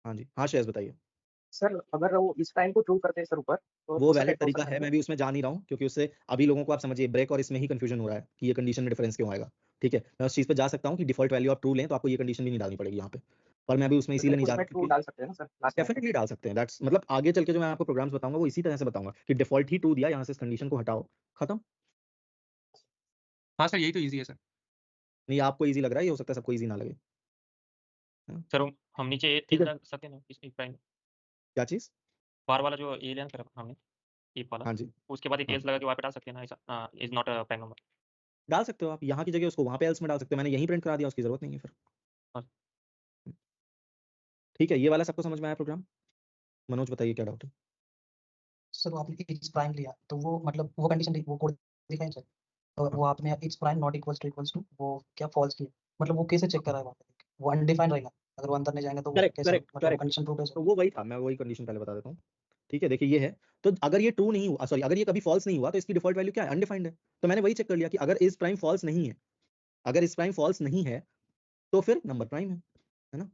हाँ जी, हाँ शेष बताइए।
सर अगर वो इस टाइम को ट्रू करते हैं सर ऊपर तो
वो
दूसरा
वैलिड
क्या हो
तरीका
सकता
है,
है?
मैं भी उसमें जा नहीं रहा हूँ, क्योंकि उससे अभी लोगों को आप समझिए ब्रेक और इसमें ही कंफ्यूजन हो रहा है कि ये कंडीशन में डिफरेंस क्यों आएगा। ठीक है, मैं उस चीज पे जा सकता हूँ कि डिफॉल्ट वैल्यू आप ट्रू लें तो आपको ये कंडीशन भी नहीं डालनी पड़ेगी यहाँ पे, पर मैं अभी उसमें इसीलिए नहीं जा रहा
उसमें ट्रू
हूँ।
डाल सकते हैं ना सर लास्ट में?
डेफिनेटली डाल सकते हैं, दैट्स मतलब आगे चल के जो मैं आपको प्रोग्राम्स बताऊंगा वो इसी तरह से बताऊंगा कि डिफॉल्ट ही ट्रू दिया, यहाँ से इस कंडीशन को हटाओ, खत्म।
हाँ सर, यही तो ईजी है सर।
नहीं आपको इजी लग रहा है, ये हो सकता है सबको इजी ना लगे।
सर हम नीचे ए
ठीक है।
लगा सकते हैं ना इस प्राइम
क्या चीज?
बार वाला जो ए लेना कर हमने इफ वाला,
हाँ जी,
उसके बाद एक
हाँ
एल्स लगा के वहाँ पे डाल सकते हैं ना, ऐसा is not a prime number.
डाल सकते हो आप, यहाँ की जगह उसको वहाँ पे एल्स में डाल सकते हो, मैंने यहीं प्रिंट करा दिया, उसकी जरूरत नहीं है फिर।
हाँ।
ठीक है, ये वाला सबको समझ में आया प्रोग्राम? मनोज बताइए क्या डाउट है?
सर वो आपने इट्स प्राइम लिया तो वो मतलब वो कंडीशन वो कोड दिखाएं सर, और वो आपने it's prime not equals to वो क्या फॉल्स किया, मतलब वो कैसे चेक कराएगा? वो अनडिफाइंड रहेगा, अगर वो अंदर नहीं जाएंगे तो वो
करेक्ट
कैसे
करेक्ट
मतलब
करेक्ट,
कंडीशन प्रूव
तो वो वही था, मैं वही कंडीशन पहले बता देता हूँ। ठीक है, देखिए ये है, तो अगर ये ट्रू नहीं हुआ, सॉरी अगर ये कभी फॉल्स नहीं हुआ तो इसकी डिफॉल्ट वैल्यू क्या है, अनडिफाइंड है। तो मैंने वही चेक कर लिया कि अगर इस प्राइम फॉल्स नहीं है, अगर इस प्राइम फॉल्स नहीं है तो फिर नंबर प्राइम है ना।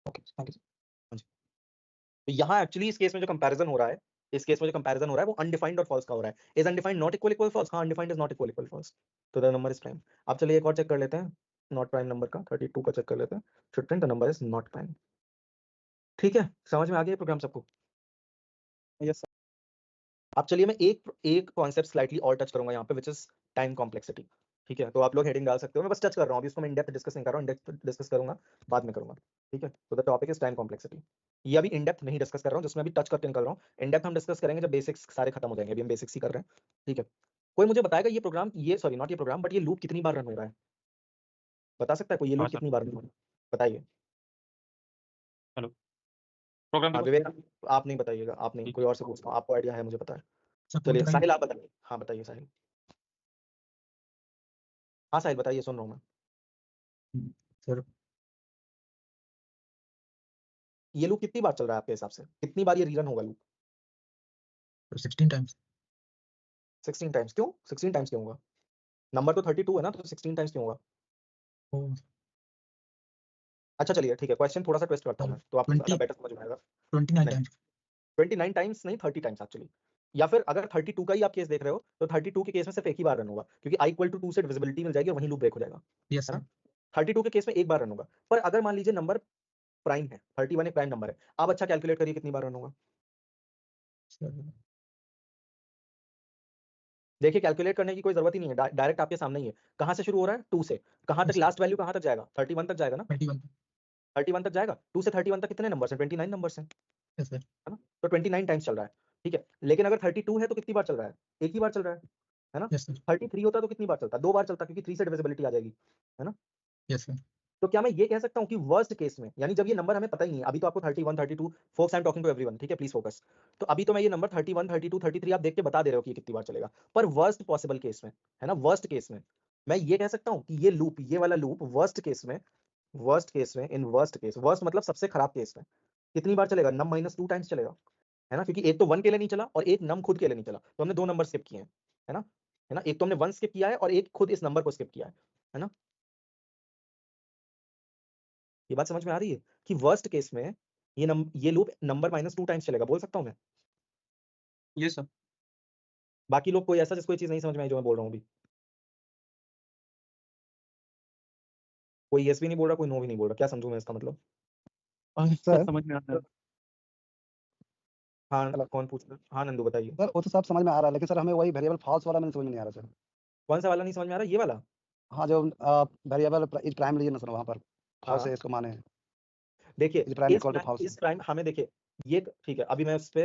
Okay thank you.
तो यहाँ एक्चुअली इस केस में जो कंपैरिजन हो रहा है, इस केस में जो कंपैरिजन हो रहा है वो अनडिफाइंड और फॉल्स का हो रहा है। Is undefined not equal equal false? हाँ, undefined is not equal equal false, तो द नंबर इज प्राइम। अब चलिए एक और चेक कर लेते हैं, नॉट प्राइम नंबर का 32 का चेक कर लेते हैं, should print the number is not prime. ठीक है, समझ में आ गया प्रोग्राम सबको?
Yes sir.
अब चलिए मैं एक कॉन्सेप्ट स्लाइटली और टच करूंगा यहाँ पे, विच इज टाइम कॉम्प्लेक्सिटी। ठीक है, तो आप लोग हेडिंग डाल सकते हो, मैं बस टच कर रहा हूँ अभी इसको, मैं इन डेप्थ डिस्कस नहीं कर रहा हूँ, इन डेप्थ डिस्कस करूंगा बाद में करूंगा। ठीक है, तो the topic is time complexity. ये अभी इन डेप्थ नहीं डिस्कस कर रहा हूँ, जिसमें अभी टच करके निकल रहा हूँ। इन डेप्थ हम डिस्कस करेंगे जब बेसिक्स सारे खत्म हो जाएंगे, अभी हम बेसिक्स ही कर रहे हैं। ठीक है, कोई मुझे बताएगा ये प्रोग्राम, ये सॉरी नॉट ये प्रोग्राम बट ये लूप कितनी बार रन हो रहा है? बता सकता है कोई ये
हाँ
लूप
सर।
कितनी बार रन हो रहा है? बताइए।
हेलो प्रोग्राम
हाँ
देखो।
विवेक, आप नहीं बताइएगा, आप नहीं,
ठीक।
कोई और से पूछता हूँ, आपको आइडिया है मुझे पता है।
सपोर्ट
चलिए
कराइए।
साहिल आप बताइए, हाँ बताइए साहिल। हाँ साहिल बताइए, सुन रहा हूँ मैं।
सर
ये लूप कितनी बार चल रहा है आपके हिसाब से, कितनी बार ये रीरन होगा लूप?
16 टाइम्स।
16 टाइम्स। क्यों 16 टाइम्स क्यों होगा? नंबर तो 32 है ना, तो 16 टाइम्स क्यों होगा? अच्छा चलिए ठीक है, क्वेश्चन थोड़ा सा ट्विस्ट करता हूँ मैं, तो आपको ज्यादा
20
बेटर समझ में आएगा।
29
नहीं,
टाइम्स।
29 टाइम्स नहीं, 30 टाइम्स एक्चुअली। या फिर अगर 32 का ही आप केस देख रहे हो तो 32 के केस में सिर्फ एक ही बार रन होगा, क्योंकि i इक्वल टू 2 से डिविजिबिलिटी मिल जाएगी और वहीं लूप ब्रेक हो जाएगा,
यस
है
सर।
ना। 32 के केस में एक बार रन होगा, पर अगर मान लीजिए नंबर प्राइम है, 31 एक प्राइम नंबर है, आप अच्छा कैलकुलेट करिए कितनी बार रन होगा। देखिए कैलकुलेट करने की कोई जरूरत ही नहीं है, डायरेक्ट आपके सामने ही है। कहां से शुरू हो रहा है? 2 से। कहां तक
Yes,
लास्ट वैल्यू कहां तक जाएगा? 31 तक जाएगा ना।
31।
31 तक जाएगा, 2 से 31 तक कितने नंबर हैं? 29 नंबर हैं,
यस सर।
है ना। तो 29 टाइम्स चल रहा है। ठीक है, लेकिन अगर 32 है तो कितनी बार चल रहा है? एक ही बार चल रहा है ना।
Yes sir.
33 होता तो कितनी बार चलता? 2 बार चलता, क्योंकि 3 से डिविजिबिलिटी आ जाएगी, है ना।
Yes sir.
तो क्या मैं ये कह सकता हूँ कि वर्स्ट केस में, यानी जब ये नंबर हमें पता ही नहीं है, अभी तो आपको 31 32 folks, I am talking to everyone, ठीक है प्लीज फोकस। तो अभी तो मैं ये नंबर 31 32 33 आप देख के बता दे रहे हो कि ये कितनी बार चलेगा, पर वर्स्ट पॉसिबल केस में, है ना, वर्स्ट केस में मैं ये कह सकता हूँ कि ये लूप, ये वाला लूप वर्स्ट केस में, वर्स्ट केस में, इन वर्स्ट केस, वर्स्ट मतलब सबसे खराब केस में कितनी बार चलेगा? नम माइनस 2 टाइम्स चलेगा, है ना, क्योंकि एक तो 1 के लिए नहीं चला और एक नम खुद के लिए नहीं चला, तो हमने 2 नंबर स्किप किए हैं, है ना, है ना। एक तो हमने 1 स्किप किया है और एक खुद इस नंबर को स्किप किया है ना। ये बात समझ में आ रही है कि वर्स्ट केस में ये लूप नंबर माइनस 2 टाइम्स चलेगा, बोल सकता हूं मैं।
Yes sir.
बाकी लोग कोई ऐसा जिसको ये चीज नहीं समझ में आई जो मैं बोल रहा हूँ अभी? कोई यस भी नहीं बोल रहा, कोई नो भी नहीं बोल रहा, क्या समझूं मैं इसका मतलब?
सर
समझ में आता है।
हाँ
हेलो
कौन पूछ रहा है? हाँ नंदू बताइए।
सर, वो तो सब समझ में आ रहा है, लेकिन सर हमें वही वेरिएबल फॉल्स वाला मैंने समझ में नहीं आ रहा सर।
कौन सा वाला नहीं समझ में आ रहा? ये वाला?
हाँ, जो वेरिएबल इज प्राइम लीजिए ना सर, वहाँ पर फॉल्स
हाँ
है, इसको माने हैं
देखिए,
is prime equal to false.
इस प्राइम हमें देखिए, ये ठीक है, अभी मैं उस पे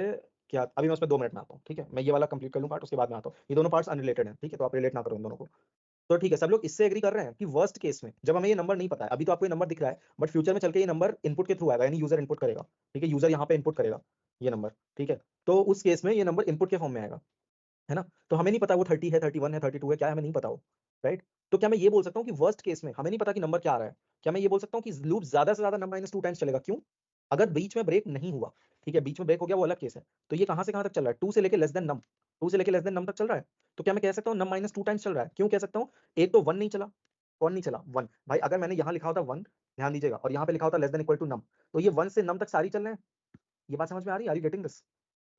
क्या, अभी मैं उस पे 2 मिनट में आता हूँ, ठीक है, मैं ये वाला कंप्लीट कर लूँ पार्ट, उसके बाद में आता हूँ। ये दोनों पार्ट्स अनरिलेटेड हैं, ठीक है, तो आप रिलेट ना करो इन दोनों को। तो ठीक है, सब लोग इससे एग्री कर रहे हैं कि वर्स्ट केस में जब हमें ये नंबर नहीं पता है, अभी तो आपको ये नंबर दिख रहा है, बट फ्यूचर में चल के ये नंबर इनपुट के थ्रू आएगा, यानी यूजर इनपुट करेगा, ठीक है, यूजर यहाँ पे इनपुट करेगा ये नंबर, ठीक है, तो उस केस में ये नंबर इनपुट के फॉर्म में आएगा, है ना। तो हमें नहीं पता वो 30 है, 31 है, 32 है, क्या है, हमें नहीं पता हो, राइट। तो क्या मैं ये बोल सकता हूँ कि वर्स्ट केस में हमें नहीं पता कि नंबर क्या आ रहा है, क्या मैं ये बोल सकता हूँ कि लूप ज्यादा से ज्यादा नंबर -2 टाइम्स चलेगा? क्यों? अगर बीच में ब्रेक नहीं हुआ, ठीक है, बीच में ब्रेक हो गया वो अलग केस है। तो ये कहां से कहां तक चल रहा है, 2 से लेके लेस देन नम, 2 से लेके लेस देन नम तक चल रहा है। तो क्या मैं कह सकता हूँ नम -2 टाइम्स चल रहा है? क्यों कह सकता हूँ? एक तो 1 नहीं चला, कौन नहीं चला? 1। भाई अगर मैंने यहाँ लिखा होता 1, ध्यान दीजिएगा, और यहाँ पे लिखा होता less than equal to num, तो ये 1 से नम तक सारी चल रहे हैं। ये बात समझ में आ रही है? Are you getting this?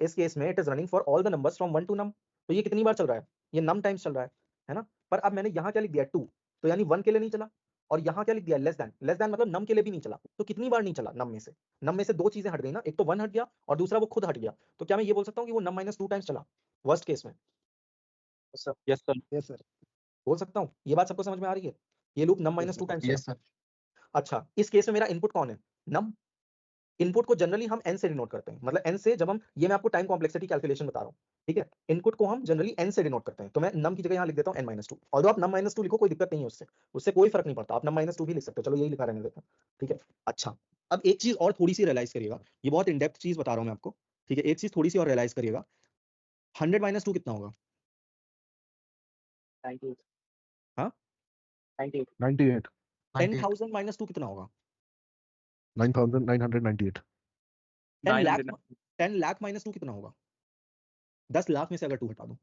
इस केस में it is running for all the numbers from 1 to num. तो ये कितनी बार चल रहा है? ये नम टाइम्स चल रहा है ना? पर अब मैंने यहाँ क्या लिख दिया 2, तो यानी 1 के लिए नहीं चला, और यहाँ क्या लिख दिया लेस देन मतलब नम के लिए भी नहीं चला। तो कितनी बार नहीं चला नम में से? नम में से 2 चीजें हट गई ना, एक तो 1 हट गया और दूसरा वो खुद हट गया। तो क्या मैं ये बोल सकता हूँ कि वो नम -2 टाइम्स चला वर्स्ट केस में?
Yes sir.
Yes sir.
बोल सकता हूँ? ये बात सबको समझ में आ रही है? ये लूप नम -2 टाइम्स
Yes,
चला।
sir.
अच्छा, इस केस में मेरा इनपुट कौन है? नम। इनपुट को जनरली हम n से डिनोट करते हैं, मतलब n से जब हम, ये मैं आपको टाइम कॉम्प्लेक्सिटी कैलकुलेशन बता रहा हूँ, ठीक है? इनपुट को हम जनरली n से डिनोट करते हैं, तो मैं नम की जगह यहाँ लिख देता हूँ n-2। और आप नम -2 लिखो, कोई दिक्कत नहीं है उससे, उससे कोई फर्क नहीं पड़ता, आप नम -2 भी लिख सकते हो। चलो यही लिखा रहने देते हैं, ठीक है? अच्छा, अब एक चीज और थोड़ी सी रियलाइज करिएगा, ये बहुत इन डेप्थ चीज बता रहा हूँ मैं आपको, ठीक है? एक चीज थोड़ी सी और रियलाइज करिएगा, 100 - 2 कितना होगा?
98
हाँ?
98
98
10,000 - 2 कितना होगा?
9,998
10 लाख 10 लाख -2 कितना होगा? 10 लाख में से अगर 2 हटा दो,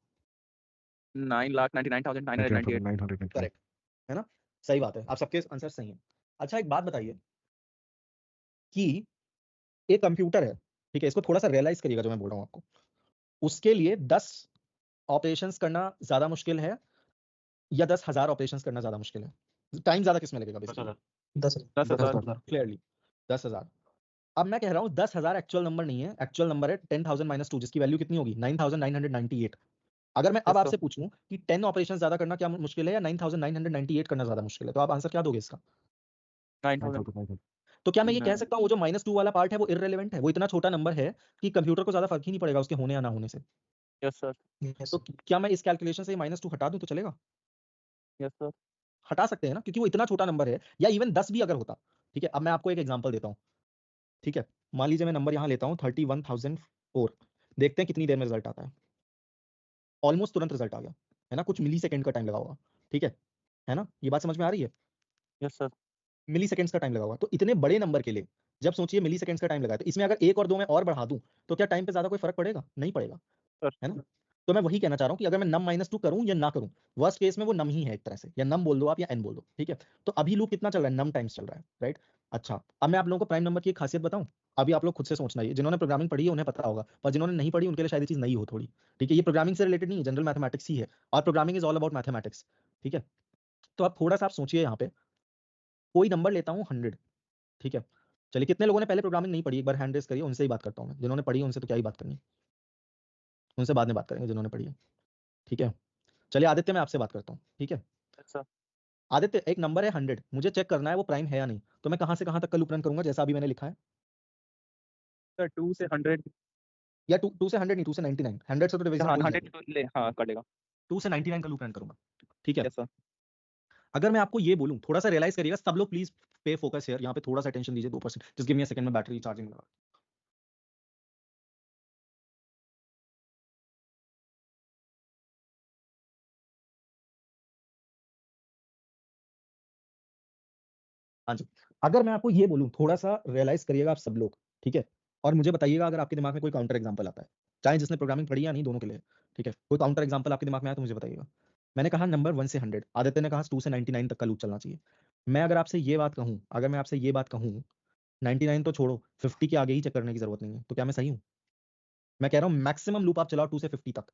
9,99,998
998
करेक्ट है ना? सही बात है, आप सबके आंसर सही हैं। अच्छा एक बात बताइए कि एक कंप्यूटर है, ठीक है, इसको थोड़ा सा रियलाइज करिएगा जो मैं बोल रहा हूँ आपको, उसके लिए 10 ऑपरेशंस करना ज्यादा मुश्किल है या 10,000 ऑपरेशंस करना ज्यादा मुश्किल है? टाइम ज्यादा किसमें लगेगा बेसिकली?
10,000
क्लियरली 10,000। अब मैं कह रहा हूँ 10,000 एक्चुअल नंबर नहीं है, एक्चुअल नंबर है 10,000 - 2, जिसकी वैल्यू कितनी होगी? 9,998। अगर मैं अब आपसे पूछूं कि 10 ऑपरेशन ज्यादा करना क्या मुश्किल है या 9,998 करना ज्यादा मुश्किल है, तो आप आंसर क्या दोगे इसका?
9,000
तो क्या मैं ये कह सकता हूँ वो जो -2 वाला पार्ट है वो इररिलेवेंट है, वो इतना छोटा नंबर है कि कंप्यूटर को ज्यादा फर्क ही नहीं पड़ेगा उसके होने या ना होने से?
Yes sir.
तो क्या मैं इस कैलकुलेशन से -2 हटा दूं तो चलेगा?
Yes sir.
हटा सकते हैं ना, क्योंकि वो इतना छोटा नंबर है। या इवन 10 भी अगर होता, ठीक है? अब मैं आपको एक एग्जांपल देता हूँ, ठीक है? मान लीजिए मैं नंबर यहाँ लेता हूँ 31,004, देखते हैं कितनी देर में रिजल्ट आता है। ऑलमोस्ट तुरंत रिजल्ट आ गया, है ना? कुछ मिली सेकेंड का टाइम लगा होगा, ठीक है ना? ये बात समझ में आ रही है?
Yes sir.
मिली सेकेंड्स का टाइम लगा हुआ, तो इतने बड़े नंबर के लिए जब सोचिए मिली सेकेंड्स का टाइम लगा है, तो इसमें अगर 1 और 2 में और बढ़ा दूं तो क्या टाइम पे ज्यादा कोई फर्क पड़ेगा? नहीं पड़ेगा, है ना? तो मैं वही कहना चाह रहा हूँ कि अगर मैं नम -2 करूं या ना करूं, वर्स्ट केस में वो नम ही है एक तरह से, या नम बोल दो आप या n बोल दो, ठीक है? तो अभी लूप कितना चल रहा है? नम टाइम्स चल रहा है, राइट? अच्छा, अब मैं आप लोगों को प्राइम नंबर की एक खासियत बताऊं, अभी आप लोग खुद से सोचना, ये जिन्होंने प्रोग्रामिंग पढ़ी है उन्हें पता होगा, पर जिन्होंने नहीं पढ़ी उनके लिए शायद ये चीज नई हो थोड़ी, ठीक है? ये प्रोग्रामिंग से रिलेटेड नहीं है, जनरल मैथमेटिक्स ही है, और programming is all about mathematics, ठीक है? तो आप थोड़ा सा आप सोचिए, यहाँ पे कोई नंबर लेता हूँ 100, ठीक है? चलिए, कितने लोगों ने पहले प्रोग्रामिंग नहीं पढ़ी? एक बार हैंड रेज करिए, उनसे ही बात करता हूँ मैं। जिन्होंने पढ़ी है उनसे तो क्या ही बात करनी, उनसे बाद में बात करेंगे जिन्होंने पढ़ी है, ठीक है? चलिए आदित्य, मैं आपसे बात करता हूँ, ठीक है?
Yes sir.
आदित्य, एक नंबर है 100, मुझे चेक करना है वो प्राइम है या नहीं, तो मैं कहाँ से कहाँ तक का लूप रन करूंगा जैसा अभी मैंने लिखा है?
सर 2 से 100।
या 2 से 100 नहीं, 2 से 99, 100 से तो डिवीजन
हाँ
हो ही
100
जाएगा।
तो ले, हाँ कटेगा।
2 से 99 का लूप रन करूंगा, ठीक है?
Yes sir.
अगर मैं आपको ये बोलूं, थोड़ा सा रियलाइज करिएगा सब लोग, प्लीज पे फोकस हियर, यहाँ पे थोड़ा सा अटेंशन दीजिए, 2%, just give me a second में बैटरी चार्जिंग लगा। हाँ जी, अगर मैं आपको ये बोलूं, थोड़ा सा रियलाइज करिएगा आप सब लोग, ठीक है? और मुझे बताइएगा अगर आपके दिमाग में कोई काउंटर एग्जांपल आता है, चाहे जिसने प्रोग्रामिंग पढ़ी या नहीं, दोनों के लिए, ठीक है? कोई काउंटर एग्जांपल आपके दिमाग में आया तो मुझे बताइएगा। मैंने कहा नंबर 1 से 100, आदित्य ने कहा 2 से 99 तक का लूप चलना चाहिए। मैं अगर आपसे ये बात कहूँ, अगर मैं आपसे ये बात कहूँ 99 तो छोड़ो, 50 के आगे ही चेक करने की जरूरत नहीं है, तो क्या मैं सही हूँ? मैं कह रहा हूँ मैक्सिमम लूप आप चलाओ 2 से 50 तक,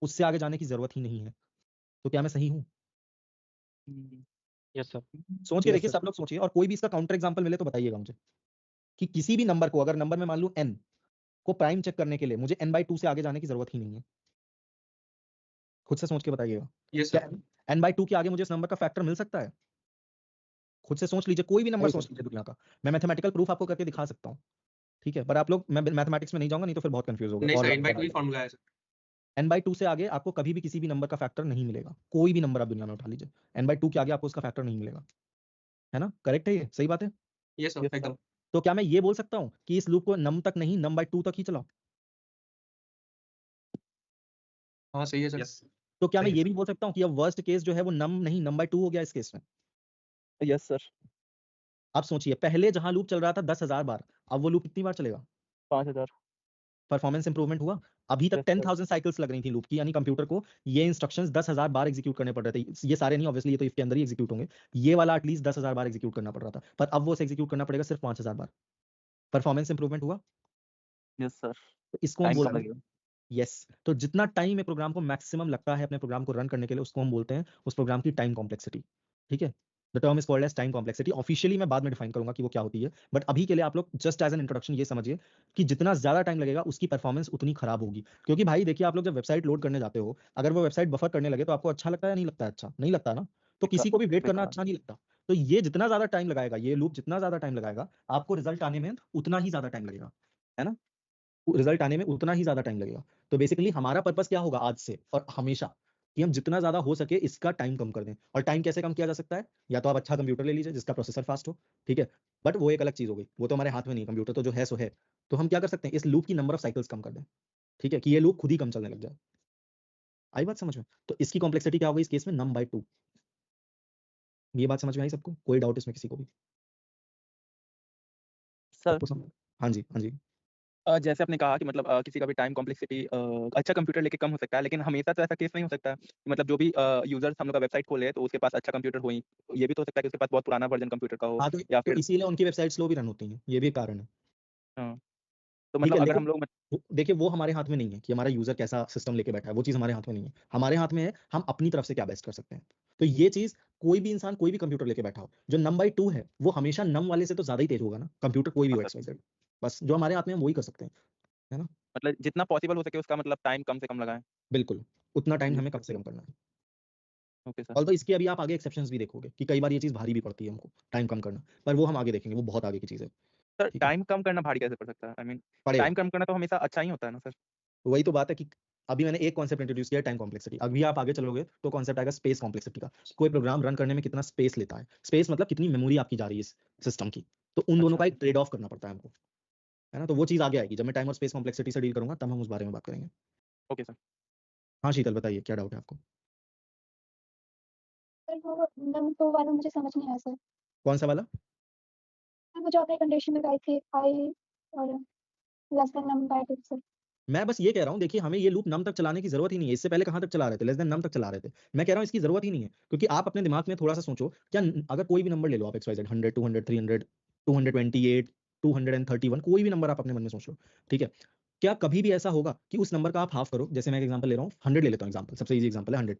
उससे आगे जाने की जरूरत ही नहीं है, तो क्या मैं सही हूँ?
Yes sir.
सोच के
Yes,
देखिए,
sir.
सब लोग सोचिए, और कोई भी इसका काउंटर एग्जांपल मिले तो बताइएगा मुझे, कि किसी भी नंबर को, अगर नंबर में मान लूं n को प्राइम चेक करने के लिए मुझे n/2 से आगे जाने की जरूरत ही नहीं है। खुद से सोच के बताइएगा,
यस
क्या
सर।
n/2 के आगे मुझे इस नंबर का फैक्टर मिल सकता है? खुद से सोच लीजिए, कोई भी नंबर
नहीं,
सोच
sir.
लीजिए दुनिया का, मैं मैथमेटिकल प्रूफ आपको करके दिखा सकता हूँ, ठीक है? पर आप लोग, मैं मैथमेटिक्स में नहीं जाऊंगा, नहीं तो फिर बहुत कंफ्यूज होगा।
नहीं
और
सर, n/2 ही फॉर्मूला है सर।
n/2 से आगे आपको कभी भी किसी भी नंबर का फैक्टर नहीं मिलेगा, कोई भी नंबर आप दुनिया में उठा लीजिए, n/2 के आगे आपको उसका फैक्टर नहीं मिलेगा, है ना? करेक्ट है, ये सही बात है?
यस सर, एकदम।
तो क्या मैं ये बोल सकता हूँ कि इस लूप को नम तक नहीं, num/2 तक ही चलाओ?
हाँ सही है सर।
Yes.
तो क्या मैं
सही है,
ये भी बोल सकता हूँ कि अब वर्स्ट केस जो है वो नम नहीं, num/2 हो गया इस केस में?
Yes sir.
अब सोचिए, पहले जहां लूप चल रहा था 10,000 बार, अब वो लूप कितनी बार चलेगा?
5000।
परफॉर्मेंस इंप्रूवमेंट हुआ? अभी तक
Yes, sir.
10,000 साइकिल्स लग रही थी लूप की, यानी कंप्यूटर को ये इंस्ट्रक्शंस 10,000 बार एग्जीक्यूट करने पड़ रहे थे। ये सारे नहीं, ऑब्वियसली ये तो इसके अंदर ही एग्जीक्यूट होंगे, ये वाला एटलीस्ट 10,000 बार एग्जीक्यूट करना पड़ रहा था, पर अब वो एग्जीक्यूट करना पड़ेगा सिर्फ 5,000 बार। परफॉर्मेंस इंप्रूवमेंट हुआ?
Yes, sir.
तो इसको हम
टाइम कम
बोलते हैं,
लगेगा।
यस, तो जितना टाइम है प्रोग्राम को मैक्सिमम लगता है अपने प्रोग्राम को रन करने के लिए, उसको हम बोलते हैं उस प्रोग्राम की टाइम कॉम्प्लेक्सिटी। ठीक है, the term is called as time complexity. Officially मैं बाद में डिफाइन करूंगा कि वो क्या होती है, बट अभी के लिए आप लोग जस्ट एज एन इंट्रोडक्शन ये समझिए कि जितना ज्यादा टाइम लगेगा उसकी परफॉर्मेंस उतनी खराब होगी। क्योंकि भाई देखिए, आप लोग जब वेबसाइट लोड करने जाते हो, अगर वो वेबसाइट बफर करने लगे तो आपको अच्छा लगता है या नहीं लगता है? अच्छा नहीं लगता ना, तो किसी को भी वेट करना
बेकार।
अच्छा नहीं लगता। तो ये जितना ज्यादा टाइम लगाएगा, ये लूप जितना ज्यादा टाइम लगाएगा, आपको रिजल्ट आने में उतना ही ज्यादा टाइम लगेगा, है ना? रिजल्ट आने में उतना ही ज्यादा टाइम लगेगा। तो बेसिकली हमारा पर्पस क्या होगा आज से और हमेशा, कि हम जितना ज्यादा हो सके इसका टाइम कम कर दें। और टाइम कैसे कम किया जा सकता है? या तो आप अच्छा कंप्यूटर ले लीजिए जिसका प्रोसेसर फास्ट हो, ठीक है, बट वो एक अलग चीज हो गई, वो तो हमारे हाथ में नहीं, कंप्यूटर तो जो है सो है। तो हम क्या कर सकते हैं, इस लूप की नंबर ऑफ साइकिल्स कम कर दें, ठीक है, कि ये लूप खुद ही कम चलने लग जाए। आई बात समझ में? तो इसकी कॉम्प्लेक्सिटी क्या होगी इस केस में? num/2। ये बात समझ में आई सबको? कोई डाउट इसमें किसी को भी?
सर
सबको समझ? हाँ जी, हाँ जी।
जैसे आपने कहा कि मतलब किसी का भी टाइम कॉम्प्लेक्सिटी अच्छा कंप्यूटर लेके कम हो सकता है, लेकिन हमेशा तो ऐसा केस नहीं हो सकता। मतलब जो भी यूजर्स हम लोग का वेबसाइट खोले तो उसके पास अच्छा कंप्यूटर हो ही, ये भी तो हो सकता है कि उसके पास बहुत पुराना वर्जन कंप्यूटर का हो
हाँ,
या
तो
फिर
इसीलिए उनकी वेबसाइट स्लो भी रन होती है, ये भी एक कारण है।
हाँ, तो
ठीक
मतलब
है,
अगर
लेकिन
हम लोग
देखिए वो हमारे हाथ में नहीं है कि हमारा यूजर कैसा सिस्टम लेके बैठा है, वो चीज हमारे हाथ में नहीं है। हमारे हाथ में है हम अपनी तरफ से क्या बेस्ट कर सकते हैं। तो ये चीज कोई भी इंसान कोई भी कंप्यूटर लेके बैठा हो, जो num/2 है वो हमेशा num वाले से तो ज्यादा ही तेज होगा ना, कंप्यूटर कोई भी हो XYZ। बस जो हमारे हाथ में है हम वही कर सकते हैं, है ना?
मतलब जितना पॉसिबल हो सके उसका मतलब टाइम कम से कम लगाएं।
बिल्कुल, उतना टाइम
जी
हमें कम से कम करना है।
Okay sir.
और तो इसके अभी आप आगे एक्सेप्शंस भी देखोगे कि कई बार ये चीज भारी भी पड़ती है हमको टाइम कम करना, पर वो हम आगे देखेंगे, वो बहुत आगे की चीज है।
सर
ठीक है,
टाइम कम करना भारी कैसे पड़ सकता है? आई मीन
पड़ेगा।
टाइम कम करना तो हमेशा अच्छा ही होता है ना सर?
वही तो बात है कि अभी मैंने एक कॉन्सेप्ट इंट्रोड्यूस किया, टाइम कॉम्प्लेक्सिटी। अभी आप आगे चलोगे तो कॉन्सेप्ट आएगा स्पेस कॉम्प्लेक्सिटी का। कोई प्रोग्राम रन करने में कितना स्पेस लेता है, स्पेस मतलब कितनी मेमोरी आपकी जा रही है इस सिस्टम की। तो उन दोनों
अच्छा
का एक ट्रेड ऑफ करना पड़ता है हमको, है ना? तो वो चीज आगे आएगी जब मैं टाइम और स्पेस कॉम्प्लेक्सिटी से डील करूंगा, तब हम उस बारे में बात करेंगे।
Okay sir.
हाँ शीतल, बताइए क्या डाउट है आपको?
सर वो num2 वाला मुझे समझ नहीं आया सर।
कौन सा वाला?
सर वो जो आपने कंडीशन लगाई थी i और लेस देन num/2 सर।
मैं बस ये कह रहा हूँ, देखिए हमें ये लूप नम तक चलाने की जरूरत ही नहीं है। इससे पहले कहाँ तक चला रहे थे? लेस देन नम तक चला रहे थे। मैं कह रहा हूँ इसकी जरूरत ही नहीं है, क्योंकि आप अपने दिमाग में थोड़ा सा सोचो, क्या अगर कोई भी नंबर ले लो आप, XYZ 100 200 300 228 231, कोई भी नंबर आप अपने मन में सोच लो, ठीक है, क्या कभी भी ऐसा होगा कि उस नंबर का आप हाफ करो? जैसे मैं एक एग्जांपल ले रहा हूँ, 100 ले लेता हूँ एग्जांपल, सबसे इजी एग्जांपल है 100,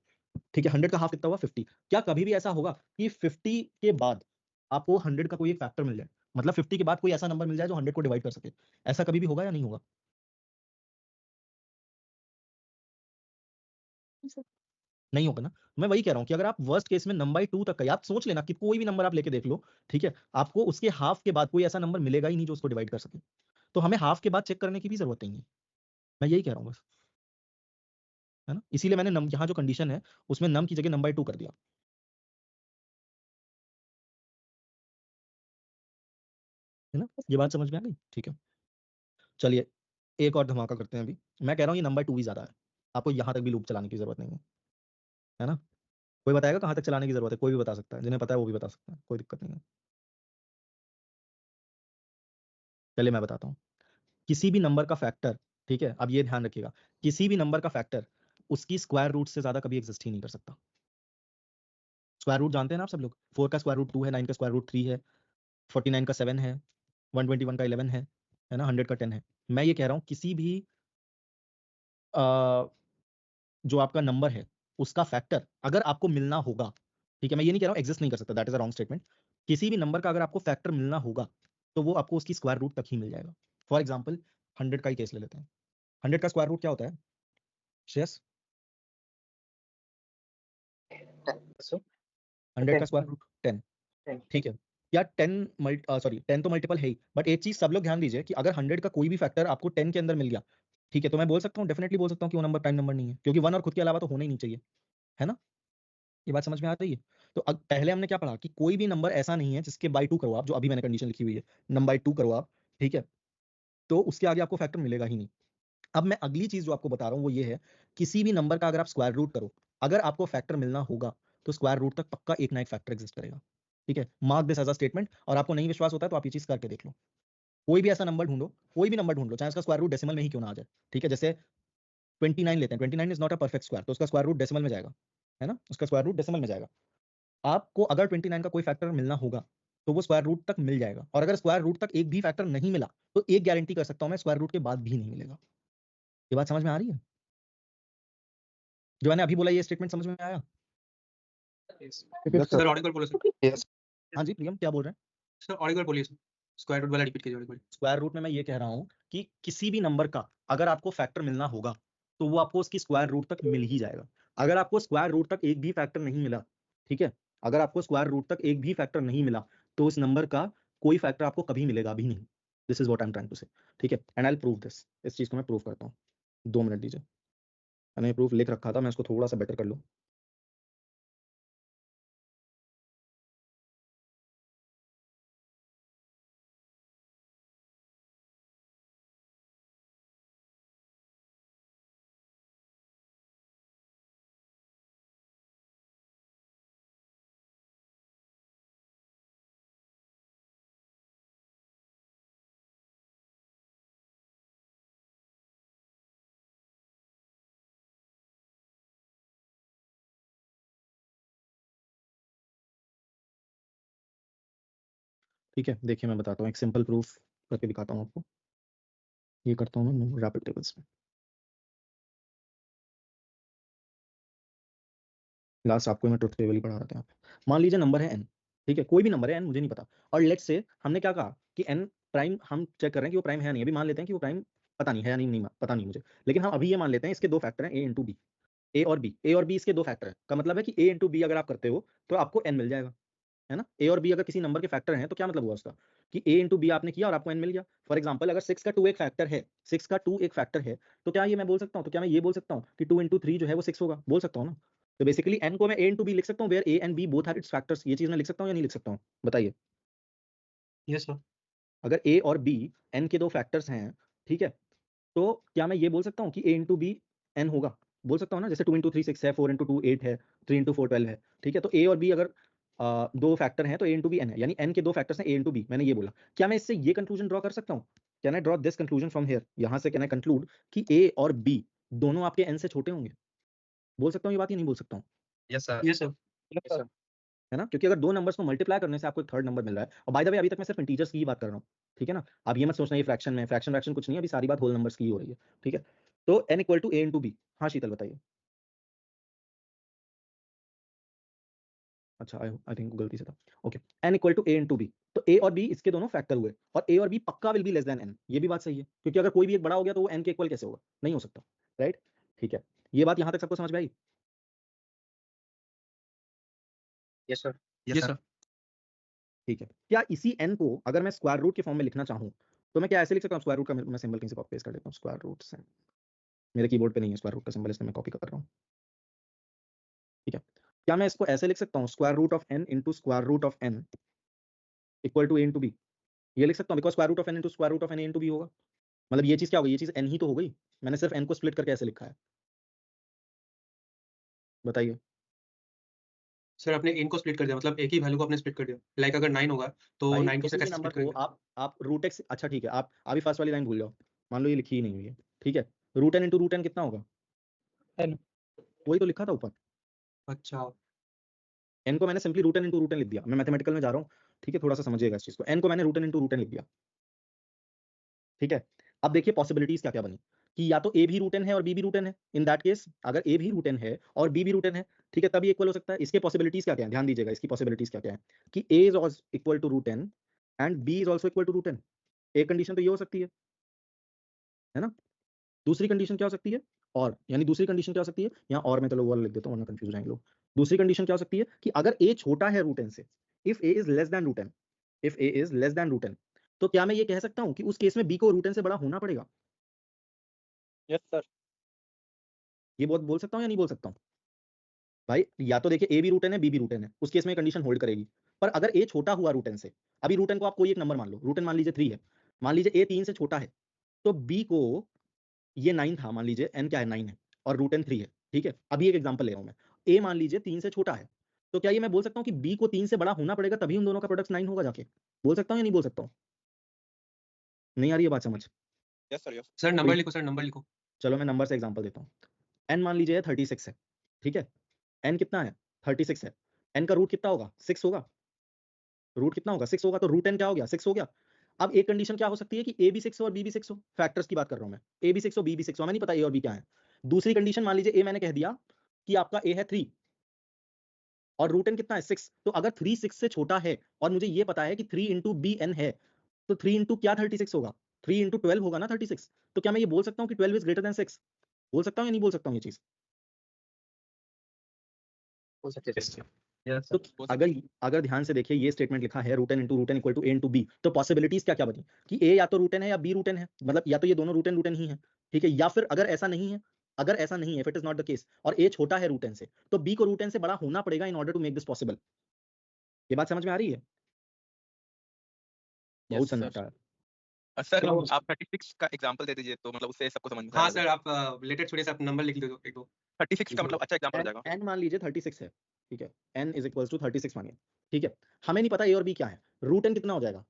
ठीक है, 100 का हाफ कितना हुआ? 50। क्या कभी भी ऐसा होगा कि 50 के बाद आपको 100 का कोई एक फैक्टर मिल जाए, मतलब 50 के बाद कोई ऐसा नंबर मिल जाए जो 100 को डिवाइड कर सके? ऐसा कभी भी होगा या नहीं होगा?
सर
नहीं होगा ना। मैं वही कह रहा हूँ कि अगर आप वर्स्ट केस में num/2 तक का, आप सोच लेना कि कोई भी नंबर आप लेके देख लो, ठीक है, आपको उसके हाफ के बाद कोई ऐसा नंबर मिलेगा ही नहीं जो उसको डिवाइड कर सके। तो हमें हाफ के बाद चेक करने की भी जरूरत नहीं है। मैं यही कह रहा हूँ बस, है ना? इसीलिए मैंने यहाँ जो कंडीशन है उसमें नम की जगह num/2 कर दिया, है ना? ये बात समझ में आ गई? ठीक है, चलिए एक और धमाका करते हैं अभी। मैं कह रहा हूँ ये num/2 ही ज्यादा है, आपको यहाँ तक भी लूप चलाने की जरूरत नहीं है ना? कोई बताएगा कहाँ तक चलाने की जरूरत है? कोई भी बता सकता है, जिन्हें पता है वो भी बता सकता है, कोई दिक्कत नहीं है। चलिए मैं बताता हूँ। किसी भी नंबर का फैक्टर, ठीक है, अब ये ध्यान रखिएगा, किसी भी नंबर का फैक्टर उसकी स्क्वायर रूट से ज्यादा कभी एग्जिस्ट ही नहीं कर सकता। स्क्वायर रूट जानते हैं ना आप सब लोग? 4 का स्क्वायर रूट 2 है, 9 का स्क्वायर रूट 3 है, 49 का 7 है, 121 का 11 है ना, 100 का 10 है। मैं ये कह रहा हूँ किसी भी जो आपका नंबर है उसका फैक्टर अगर आपको मिलना होगा, ठीक है, मैं ये नहीं कह रहा हूँ एग्जिस्ट नहीं कर सकता, that is a wrong statement. किसी भी नंबर का अगर आपको फैक्टर मिलना होगा तो वो आपको उसकी स्क्वायर रूट तक ही मिल जाएगा। फॉर एग्जाम्पल 100 का ही केस ले लेते हैं। 100 का स्क्वायर रूट क्या होता है श्रेयस? 100 का स्क्वायर रूट 10, ठीक है। या 10 तो मल्टीपल है ही, बट एक चीज सब लोग ध्यान दीजिए कि अगर 100 का कोई भी फैक्टर आपको 10 के अंदर मिल गया, ठीक है, तो मैं बोल सकता हूँ, डेफिनेटली बोल सकता हूँ कि वो नंबर प्राइम नंबर नहीं है, क्योंकि 1 और खुद के अलावा तो होना ही नहीं चाहिए, है ना? ये बात समझ में आ रही है? तो पहले हमने क्या पढ़ा कि कोई भी नंबर ऐसा नहीं है जिसके बाई 2 करो आप, जो अभी मैंने कंडीशन लिखी हुई है, num/2 करो आप, ठीक है, तो उसके आगे आपको फैक्टर मिलेगा ही नहीं। अब मैं अगली चीज जो आपको बता रहा हूँ वो ये है, किसी भी नंबर का अगर आप स्क्वायर रूट करो, अगर आपको फैक्टर मिलना होगा तो स्क्वायर रूट तक पक्का एक ना एक फैक्टर एग्जिस्ट करेगा, ठीक है। Mark this as a statement, और आपको नहीं विश्वास होता है तो आप ये चीज करके देख लो। कोई भी ऐसा नंबर ढूंढो, कोई भी नंबर ढूंढ लो, चाहे उसका स्क्वायर रूट डेसिमल में ही क्यों ना आ जाए, ठीक है। जैसे 29 लेते हैं, 29 is not a perfect square, तो उसका स्क्वायर रूट डेसिमल में जाएगा, है ना, उसका स्क्वायर रूट डेसिमल में जाएगा। आपको अगर 29 का कोई फैक्टर मिलना होगा तो वो स्क्वायर रूट तक मिल जाएगा, और अगर स्क्वायर रूट तक एक भी फैक्टर नहीं मिला तो एक गारंटी कर सकता हूं मैं, स्क्वायर रूट के बाद भी नहीं मिलेगा। ये बात समझ में आ रही है? जो मैंने अभी बोला ये स्टेटमेंट समझ में आया?
Yes,
sir
sir.
ऑडिबल बोलो सर।
Yes.
हाँ जी प्रियम, क्या बोल रहे हैं?
सर ऑडिबल बोलिए सर, स्क्वायर रूट वाला रिपीट कीजिए ऑडिबल।
स्क्वायर रूट में मैं ये कह रहा हूं कि किसी भी नंबर का अगर आपको फैक्टर मिलना होगा तो वो आपको उसकी स्क्वायर रूट तक मिल ही जाएगा। अगर आपको स्क्वायर रूट तक एक भी फैक्टर नहीं मिला, ठीक है, अगर आपको स्क्वायर रूट तक एक भी फैक्टर नहीं मिला तो उस नंबर का कोई फैक्टर आपको कभी मिलेगा भी नहीं। This is what I am trying to say, ठीक है, and I will prove this. इस चीज को मैं प्रूव करता हूँ, 2 मिनट दीजिए। मैंने प्रूफ लिख रखा था, मैं इसको थोड़ा सा बेटर कर लूँ। ठीक है, देखिए मैं बताता हूँ, एक सिंपल प्रूफ करके दिखाता हूँ आपको। ये करता हूँ मैं रैपिड टेबल्स में। लास्ट आपको मैं ट्रुथ टेबल ही पढ़ा रहा था यहाँ पे। मान लीजिए नंबर है n, ठीक है, कोई भी नंबर है n, मुझे नहीं पता, और लेट्स से हमने क्या कहा कि n प्राइम, हम चेक कर रहे हैं कि वो प्राइम है नहीं, अभी मान लेते हैं कि वो प्राइम पता नहीं है या नहीं पता नहीं मुझे, लेकिन हम अभी ये मान लेते हैं इसके 2 फैक्टर हैं, a इंटू बी, ए और बी इसके 2 फैक्टर हैं, का मतलब है कि a इंटू बी अगर आप करते हो तो आपको n मिल जाएगा, है ना। ए और बी अगर किसी नंबर के फैक्टर हैं तो क्या मतलब हुआ उसका कि ए इंटू बी आपने किया और आपको एन मिल गया। फॉर एग्जांपल अगर 6 का 2 एक फैक्टर है, 6 का 2 एक फैक्टर है, तो क्या ये मैं बोल सकता हूँ, तो क्या मैं ये बोल सकता हूँ कि 2 इंटू 3 जो है वो 6 होगा, बोल सकता हूँ ना। तो बेसिकली एन को मैं ए इंटू बी लिख सकता हूँ, where A and B both are its factors. ये चीज मैं लिख सकता हूँ या नहीं लिख सकता हूँ, बताइए।
Yes sir.
अगर ए और बी एन के 2 फैक्टर्स हैं, ठीक है, तो क्या मैं ये बोल सकता हूँ कि ए इंटू बी एन होगा, बोल सकता हूँ ना। जैसे 2 इंटू 3 6 है, 4 इंटू 2 8 है, 3 इंटू 4 12 है, ठीक है। तो ए और बी अगर 2 फैक्टर हैं तो ए इंटू बी एन है, यानी एन के 2 फैक्टर्स हैं ए इंटू बी, मैंने ये बोला। क्या मैं इससे ये कंक्लूजन ड्रॉ कर सकता हूँ? Can I draw this conclusion from here, यहाँ से कैन आई कंक्लूड कि ए और बी दोनों आपके एन से छोटे होंगे? बोल सकता हूँ ये बात या नहीं बोल सकता हूँ?
Yes, sir.
Yes sir.
Yes, sir.
है ना, क्योंकि अगर 2 नंबर्स को मल्टीप्लाई करने से आपको एक थर्ड नंबर मिल रहा है। और बाय द वे अभी तक मैं सिर्फ इंटीजर्स की ही बात कर रहा हूँ, ठीक है ना। आप ये मत सोचना ये फ्रैक्शन में, फ्रैक्शन कुछ नहीं है, अभी सारी बात होल नंबर्स की ही हो रही है, ठीक है। तो n equal to A into B. हाँ शीतल बताइए। अच्छा आई थिंक गलती से था, okay. n equal to A into B, तो a और b इसके दोनों फैक्टर हुए, और a और b पक्का will be less than n। ये भी बात सही है, क्योंकि अगर कोई भी एक बड़ा हो गया तो वो n के इक्वल कैसे होगा, नहीं हो सकता, राइट। ठीक है, ये बात यहाँ तक सबको समझ में आई?
Yes, sir.
Yes sir.
ठीक है, क्या इसी n को अगर मैं स्क्वायर रूट के फॉर्म में लिखना चाहूँ तो मैं क्या ऐसे लिख सकता हूँ? स्क्वायर रूट का मैं सिंबल कहीं से कॉपी पेस्ट कर देता हूँ, स्क्वायर रूट से। मेरे कीबोर्ड पे नहीं है स्क्वायर रूट का सिंबल, इसलिए मैं कॉपी कर रहा हूँ, ठीक है। क्या मैं इसको ऐसे लिख सकता हूँ, square root of n into square root of n equal to a into B? ये लिख सकता हूँ, because square root of n into square root of n a into B होगा। मतलब ये चीज क्या होगी, ये चीज n ही तो हो गई, मैंने सिर्फ n को स्प्लिट करके ऐसे लिखा है, बताइए।
सर आपने इन को स्प्लिट कर दिया, मतलब एक ही वैल्यू को आपने स्प्लिट कर दिया। लाइक अगर 9 होगा तो
भाई
9 को
किसी
से
भी
कैसे
नंबर
स्प्लिट
को
करेंगे?
आप रूट एक्स, अच्छा ठीक है, आप अभी फर्स्ट वाली लाइन भूल जाओ, मान लो ये लिखी ही नहीं हुई है, ठीक है। Root n into root n कितना होगा?
n।
वही तो लिखा था ऊपर,
अच्छा।
n को मैंने simply root n into root n लिख दिया। मैं मैथमेटिकल में जा रहा हूँ, ठीक है, थोड़ा सा समझिएगा इस चीज को। n को मैंने root n into root n लिख दिया, ठीक है। अब देखिए पॉसिबिलिटीज क्या क्या बनी, कि या तो a भी रूट n है और b भी रूट n है। इन दैट केस अगर a भी रूट n है और b भी रूट n है, ठीक है, तभी इक्वल हो सकता है। इसके पॉसिबिलिटीज क्या क्या है, ध्यान दीजिएगा, इसकी पॉसिबिलिटीज क्या क्या है कि a is equal to root n and b is also equal to root n। एक कंडीशन तो ये हो सकती है ना। दूसरी कंडीशन क्या हो सकती है, और यानी दूसरी कंडीशन क्या हो सकती है, यहाँ और मैं चलो वो वाला लिख देता हूँ वरना कंफ्यूज हो जाएंगे लोग। दूसरी कंडीशन क्या हो सकती है कि अगर a छोटा है रूट n से, if a is less than root n, if a is less than root n, तो क्या मैं ये कह सकता हूँ कि उस केस में b को रूट n से बड़ा होना पड़ेगा?
Yes sir.
ये बहुत बोल सकता हूँ या नहीं बोल सकता हूँ? भाई या तो देखिए a भी रूट n है, b भी रूट n है, उस केस में कंडीशन होल्ड करेगी। पर अगर a छोटा हुआ रूट n से, अभी रूट n को आप कोई एक नंबर मान लो, रूट n मान लीजिए 3 है, मान लीजिए a 3 से छोटा है, तो b को, ये 9 था मान लीजिए, n क्या है 9 है, और रूट n 3 है, ठीक है। अभी एक एग्जांपल ले रहा हूं मैं, a मान लीजिए 3 से छोटा है, तो क्या ये मैं बोल सकता हूँ कि b को 3 से बड़ा होना पड़ेगा तभी उन दोनों का प्रोडक्ट 9 होगा जाके? बोल सकता हूँ या नहीं बोल सकता हूँ? नहीं आ रही है बात समझ?
Yes sir, yes.
Sir number लिखो, सर नंबर लिखो।
चलो मैं नंबर से एग्जांपल देता हूँ। n मान लीजिए 36 है, ठीक है? n कितना है? 36 है। n का रूट कितना होगा? 6 होगा। रूट कितना होगा? 6 होगा, तो रूट n क्या हो गया? 6 हो गया। अब एक कंडीशन क्या हो सकती है कि a भी 6 हो और b भी 6 हो। फैक्टर्स की बात कर रहा हूं मैं, a भी 6 हो b भी 6 हो, हमें नहीं पता a और b क्या है। दूसरी कंडीशन मान लीजिए a मैंने कह दिया कि आपका a है 3 और रूट n कितना है? 6। तो अगर 3 6 से छोटा है और मुझे ये पता है कि 3 इंटू बी एन है, तो 3 इंटू क्या 36 होगा? 3 इंटू 12 होगा ना 36। तो क्या मैं ये बोल सकता हूँ कि 12 इज ग्रेटर देन 6? बोल सकता हूँ या नहीं बोल सकता हूँ ये चीज?
हो सकते हैं।
Yes,
तो
sir.
अगर अगर ध्यान से देखिए, ये स्टेटमेंट लिखा है root N into root N equal to A into B, तो पॉसिबिलिटीज क्या क्या बनी कि ए या तो रूट एन है या बी रूट एन है, मतलब या तो ये दोनों रूट एन ही है, ठीक है? या फिर अगर ऐसा नहीं है, अगर ऐसा नहीं है, if it is not the case और ए छोटा है रूट एन से, तो बी को रूट एन से बड़ा होना पड़ेगा in order to make this possible. ये बात समझ में आ रही है? बहुत
सर।
सन्नाटा है।
सर
चलो।
आप 36 का एग्जांपल दे दीजिए, तो मतलब उससे सबको समझ में
हाँ
आएगा।
सर, आप लेटर छोड़िए, आप नंबर लिख दो एक दो।
36 का मतलब अच्छा एग्जांपल हो जाएगा।
n मान लीजिए 36 है, ठीक है? n इज इक्वल्स टू 36 मानिए, ठीक है? हमें नहीं पता a और b क्या है। रूट n कितना हो जाएगा?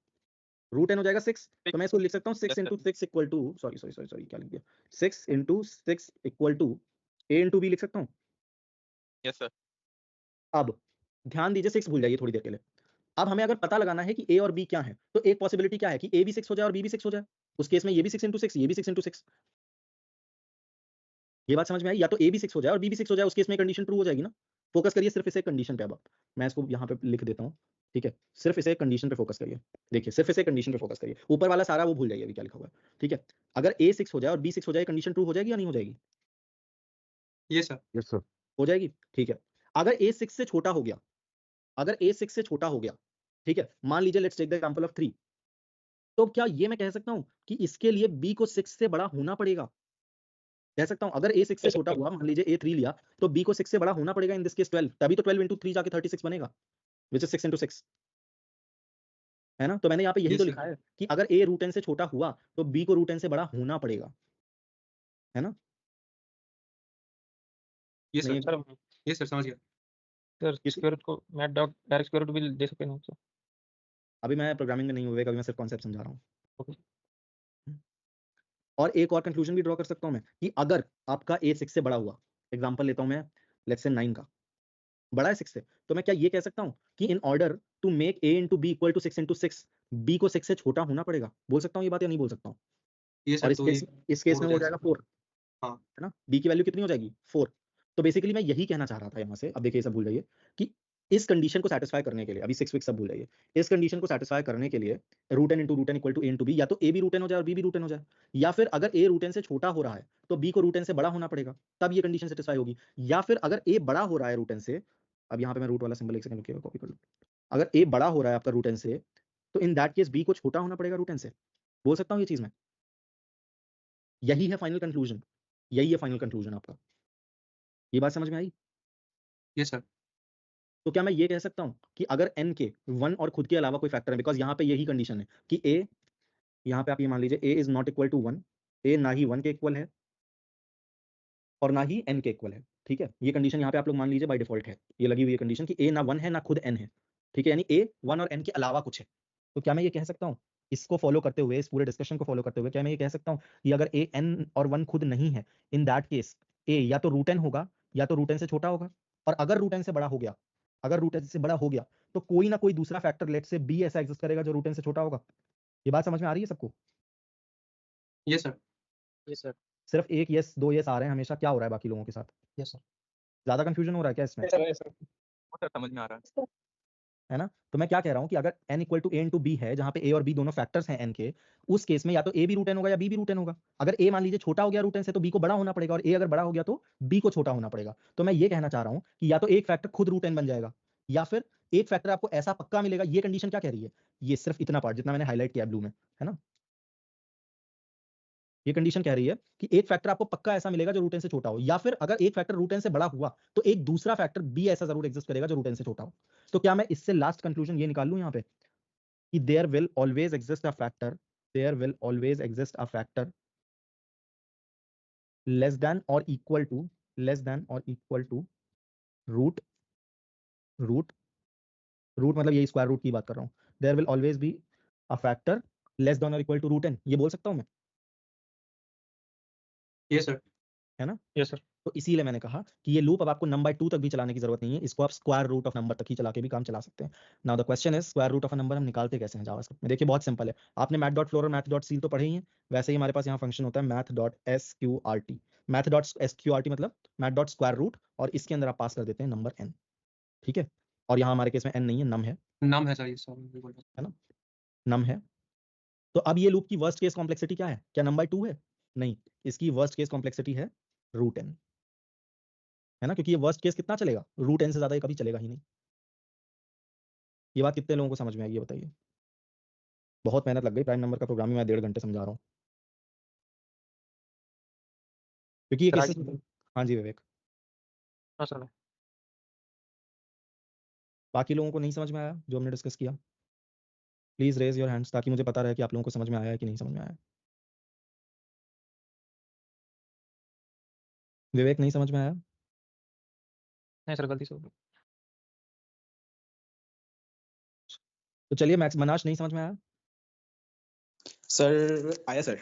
रूट n हो जाएगा 6। तो मैं इसको लिख सकता हूँ 6
Yes, sir.
Into 6 equal to, sorry क्या लिख दिया? 6 into 6 equal to a into b लिख सकता हूँ।
Yes sir.
अब ध्यान दीजिए, 6 भूल जाइए थोड़ी देर के लिए। अब हमें अगर पता लगाना है कि a और b क्या है, तो एक पॉसिबिलिटी क्या है कि a भी 6 हो जाए और b भी 6 हो जाए। उस केस में ये भी 6 इंटू 6, ये भी 6 इंटू 6। ये बात समझ में आई? या तो a भी 6 हो जाए और b भी 6 हो जाए, उस केस में कंडीशन ट्रू हो जाएगी ना। फोकस करिए सिर्फ इसे कंडीशन पे। अब मैं इसको यहाँ पे लिख देता हूँ, ठीक है? सिर्फ इसे कंडीशन पे फोकस करिए। देखिए, सिर्फ इसे कंडीशन पे फोकस करिए, ऊपर वाला सारा वो भूल जाइए अभी क्या लिखा हुआ है, ठीक है? अगर a 6 हो जाए और b 6 हो जाए, कंडीशन ट्रू हो जाएगी या नहीं हो जाएगी?
ये सर।
Yes, sir.
हो जाएगी, ठीक है? अगर a 6 से छोटा हो गया, अगर a 6 से छोटा हो गया, ठीक है? मान लीजिए let's take the example of 3, तो क्या ये मैं कह सकता हूँ कि इसके लिए b को 6 से बड़ा होना पड़ेगा? कह सकता हूँ अगर a 6 से छोटा हुआ, मान लीजिए a 3 लिया, तो b को 6 से बड़ा होना पड़ेगा, इन दिस केस 12, तभी तो 12 इंटू 3 जाके 36 बनेगा, विच इज 6 इंटू 6, है ना? तो मैंने यहाँ पे यही
Yes,
तो
sir.
लिखा है कि अगर a रूट n से छोटा हुआ तो b को रूट n से बड़ा होना पड़ेगा, है ना?
ये
नहीं
सर, ये सर समझ गया।
सर
किस-
स्क्वायर रूट को मैं डायरेक्ट स्क्वायर रूट भी दे सकते हैं सर।
अभी मैं प्रोग्रामिंग में नहीं हुए, अभी मैं सिर्फ कॉन्सेप्ट समझा रहा हूँ।
Okay.
और एक और कंक्लूजन भी ड्रॉ कर सकता हूँ मैं कि अगर आपका a 6 से बड़ा हुआ, एग्जांपल लेता हूँ मैं, लेट्स से 9 का बड़ा है 6 से, तो मैं क्या ये कह सकता हूँ कि in order to make a into B equal to 6 into 6, b को 6 से छोटा होना पड़ेगा? बोल सकता हूँ ये बात या नहीं बोल सकता हूँ?
ये
और
सर तो ये
इस केस
4
में
हो
हो
जाएगा
जाएगा 4,
हाँ।
है ना? b की वैल्यू कितनी हो जाएगी? 4। तो बेसिकली मैं यही कहना चाह रहा था यहाँ से, अब देखिए सब भूल जाइए, कि इस कंडीशन को सेटिस्फाई करने के लिए, अभी 6 वीक सब भूल जाइए, इस कंडीशन को सेटिस्फाई करने के लिए root N into root N equal to A into B, या तो ए भी रूट एन हो जाए और बी भी रूट एन हो जाए, या फिर अगर ए रूट एन से छोटा हो रहा है तो बी को रूट एन से बड़ा होना पड़ेगा, तब ये कंडीशन सेटिस्फाई होगी। या फिर अगर ए बड़ा हो रहा है रूट एन से, अब यहाँ पे मैं रूट वाला सिंबल एक सेकंड रुकिएगा, कॉपी कर लूँ, अगर ए बड़ा हो रहा है आपका रूट एन से, तो इन दैट केस बी को छोटा होना पड़ेगा रूट एन से। बोल सकता हूँ ये चीज मैं? यही है फाइनल कंक्लूजन, यही है फाइनल कंक्लूजन आपका। ये बात समझ में आई?
ये सर।
तो क्या मैं ये कह सकता हूं कि अगर n के 1 और खुद के अलावा कोई फैक्टर है, बिकॉज यहाँ पे यही कंडीशन है कि a, यहाँ पे आप ये मान लीजिए a is not equal to 1, a ना ही 1 के इक्वल है और ना ही n के इक्वल है, ठीक है? ये कंडीशन यहाँ पे आप लोग मान लीजिए बाय डिफॉल्ट है, ये लगी हुई है कंडीशन कि a ना 1 है ना खुद n है, ठीक है? यानी a 1 और n के अलावा कुछ है। तो क्या मैं ये कह सकता हूँ, इसको फॉलो करते हुए, इस पूरे डिस्कशन को फॉलो करते हुए, क्या मैं ये कह सकता हूँ कि अगर a n और 1 खुद नहीं है, इन दैट केस a या तो रूट n होगा या तो रूट n से छोटा होगा, और अगर रूट n से बड़ा हो गया, अगर रूट n से बड़ा हो गया, तो कोई ना कोई दूसरा फैक्टर, लेट से b ऐसा एग्जिस्ट करेगा जो रूट n से छोटा होगा। ये बात समझ में आ रही है सबको?
ये सर।
ये सर।
सिर्फ एक यस दो यस आ रहे हैं हमेशा, क्या हो रहा है बाकी लोगों के साथ?
Yes sir.
ज्यादा कंफ्यूजन हो रहा है क्या इसमें?
वो सर समझ में आ रहा है।
है ना? तो मैं क्या कह रहा हूँ कि अगर n equal to a into B है, जहां पे a और b दोनों फैक्टर्स हैं n के, उस केस में या तो a भी रूट n होगा या b भी रूट n होगा। अगर a मान लीजिए छोटा हो गया रूट n से, तो b को बड़ा होना पड़ेगा, और a अगर बड़ा हो गया तो b को छोटा होना पड़ेगा। तो मैं ये कहना चाह रहा हूँ कि या तो एक फैक्टर खुद रूट n बन जाएगा, या फिर एक फैक्टर आपको ऐसा पक्का मिलेगा। ये कंडीशन क्या कह रही है? ये सिर्फ इतना पार्ट जितना मैंने हाईलाइट किया ब्लू में, है ना? ये कंडीशन कह रही है कि एक फैक्टर आपको पक्का ऐसा मिलेगा जो रूट n से छोटा हो, या फिर अगर एक फैक्टर रूट n से बड़ा हुआ तो एक दूसरा फैक्टर b ऐसा जरूर एग्जिस्ट करेगा जो रूट n से छोटा हो। तो क्या मैं इससे लास्ट कंक्लूजन ये निकाल लूं यहाँ पे कि there will always exist a factor, there will always exist a factor less than or equal to, less than or equal to root, root, root मतलब यही स्क्वायर रूट की बात कर रहा हूँ। There will always be a factor less than और equal to root N, ये बोल सकता हूँ मैं,
यस सर।
है ना?
Yes sir.
तो इसीलिए मैंने कहा कि ये लूप अब आपको नंबर 2 तक भी चलाने की जरूरत नहीं है, इसको आप स्क्वायर रूट ऑफ नंबर तक ही चला के भी काम चला सकते हैं। Now the question is square root of a number हम निकालते कैसे हैं जावास्क्रिप्ट में? देखिए बहुत सिंपल है, आपने मैथ डॉट फ्लोर और मैथ डॉट सील तो पढ़े ही हैं, वैसे ही हमारे पास यहाँ फंक्शन होता है math dot SQRT. Math dot SQRT मतलब मैथ डॉट स्क्वायर रूट, और इसके अंदर आप पास कर देते हैं नंबर n, ठीक है? और यहाँ हमारे केस में n नहीं है, नम है
नाम है सर ये सर, बिल्कुल।
है ना? नम है। तो अब ये लूप की वर्स्ट केस कॉम्प्लेक्सिटी क्या है? क्या नंबर 2 है? नहीं, इसकी वर्स्ट केस कॉम्प्लेक्सिटी है रूट n, है ना? क्योंकि ये वर्स्ट केस कितना चलेगा? रूट n से ज्यादा ये कभी चलेगा ही नहीं। ये बात कितने लोगों को समझ में आई ये बताइए? बहुत मेहनत लग गई, प्राइम नंबर का प्रोग्रामिंग मैं 1.5 घंटे समझा रहा हूँ, क्योंकि ये
सर
केसेस।
आगे।
हाँ जी विवेक,
हाँ सर।
बाकी लोगों को नहीं समझ में आया जो हमने डिस्कस किया? प्लीज रेज योर हैंड्स ताकि मुझे पता रहे कि आप लोगों को समझ में आया है कि नहीं समझ में आया है। विवेक नहीं समझ में आया?
नहीं सर, गलती से हो गई।
तो चलिए मैक्स, मनाश नहीं समझ में आया?
Sir, आया sir,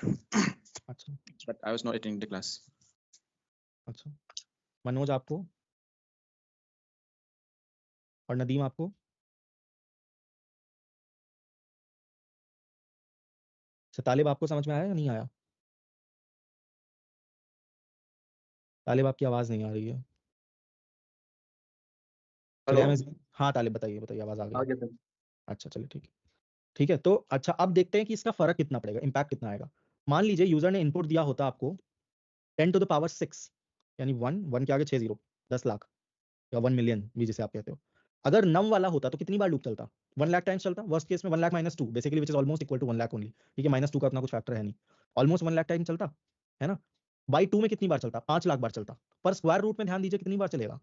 अच्छा
but I was not attending the class.
अच्छा, मनोज आपको, और नदीम आपको? अच्छा, तालिब आपको समझ में आया या नहीं आया? तालिब आपकी आवाज नहीं आ रही है। चलिए
हेलो।
हमें, हाँ तालिब बताइए बताइए, आवाज आ गई है।
आगे सर।
अच्छा चलिए ठीक है, ठीक है। तो अच्छा अब देखते हैं कि इसका फर्क कितना पड़ेगा, इम्पैक्ट कितना आएगा। मान लीजिए यूजर ने इनपुट दिया होता आपको 10⁻⁶, यानी 1 के आगे 6 जीरो, 10 लाख या 1 मिलियन भी जिसे आप कहते हो। अगर नम वाला होता तो कितनी बार लूप चलता? 1 लाख टाइम्स चलता। वर्स्ट केस में 1 lakh -2 basically which is almost equal to 1 lakh only, ठीक है? -2 का अपना कुछ फैक्टर है नहीं, ऑलमोस्ट 1 लाख टाइम चलता, है ना? बाई 2 में कितनी बार चलता? 5 लाख बार चलता। पर स्क्वायर रूट में ध्यान दीजिए कितनी बार चलेगा,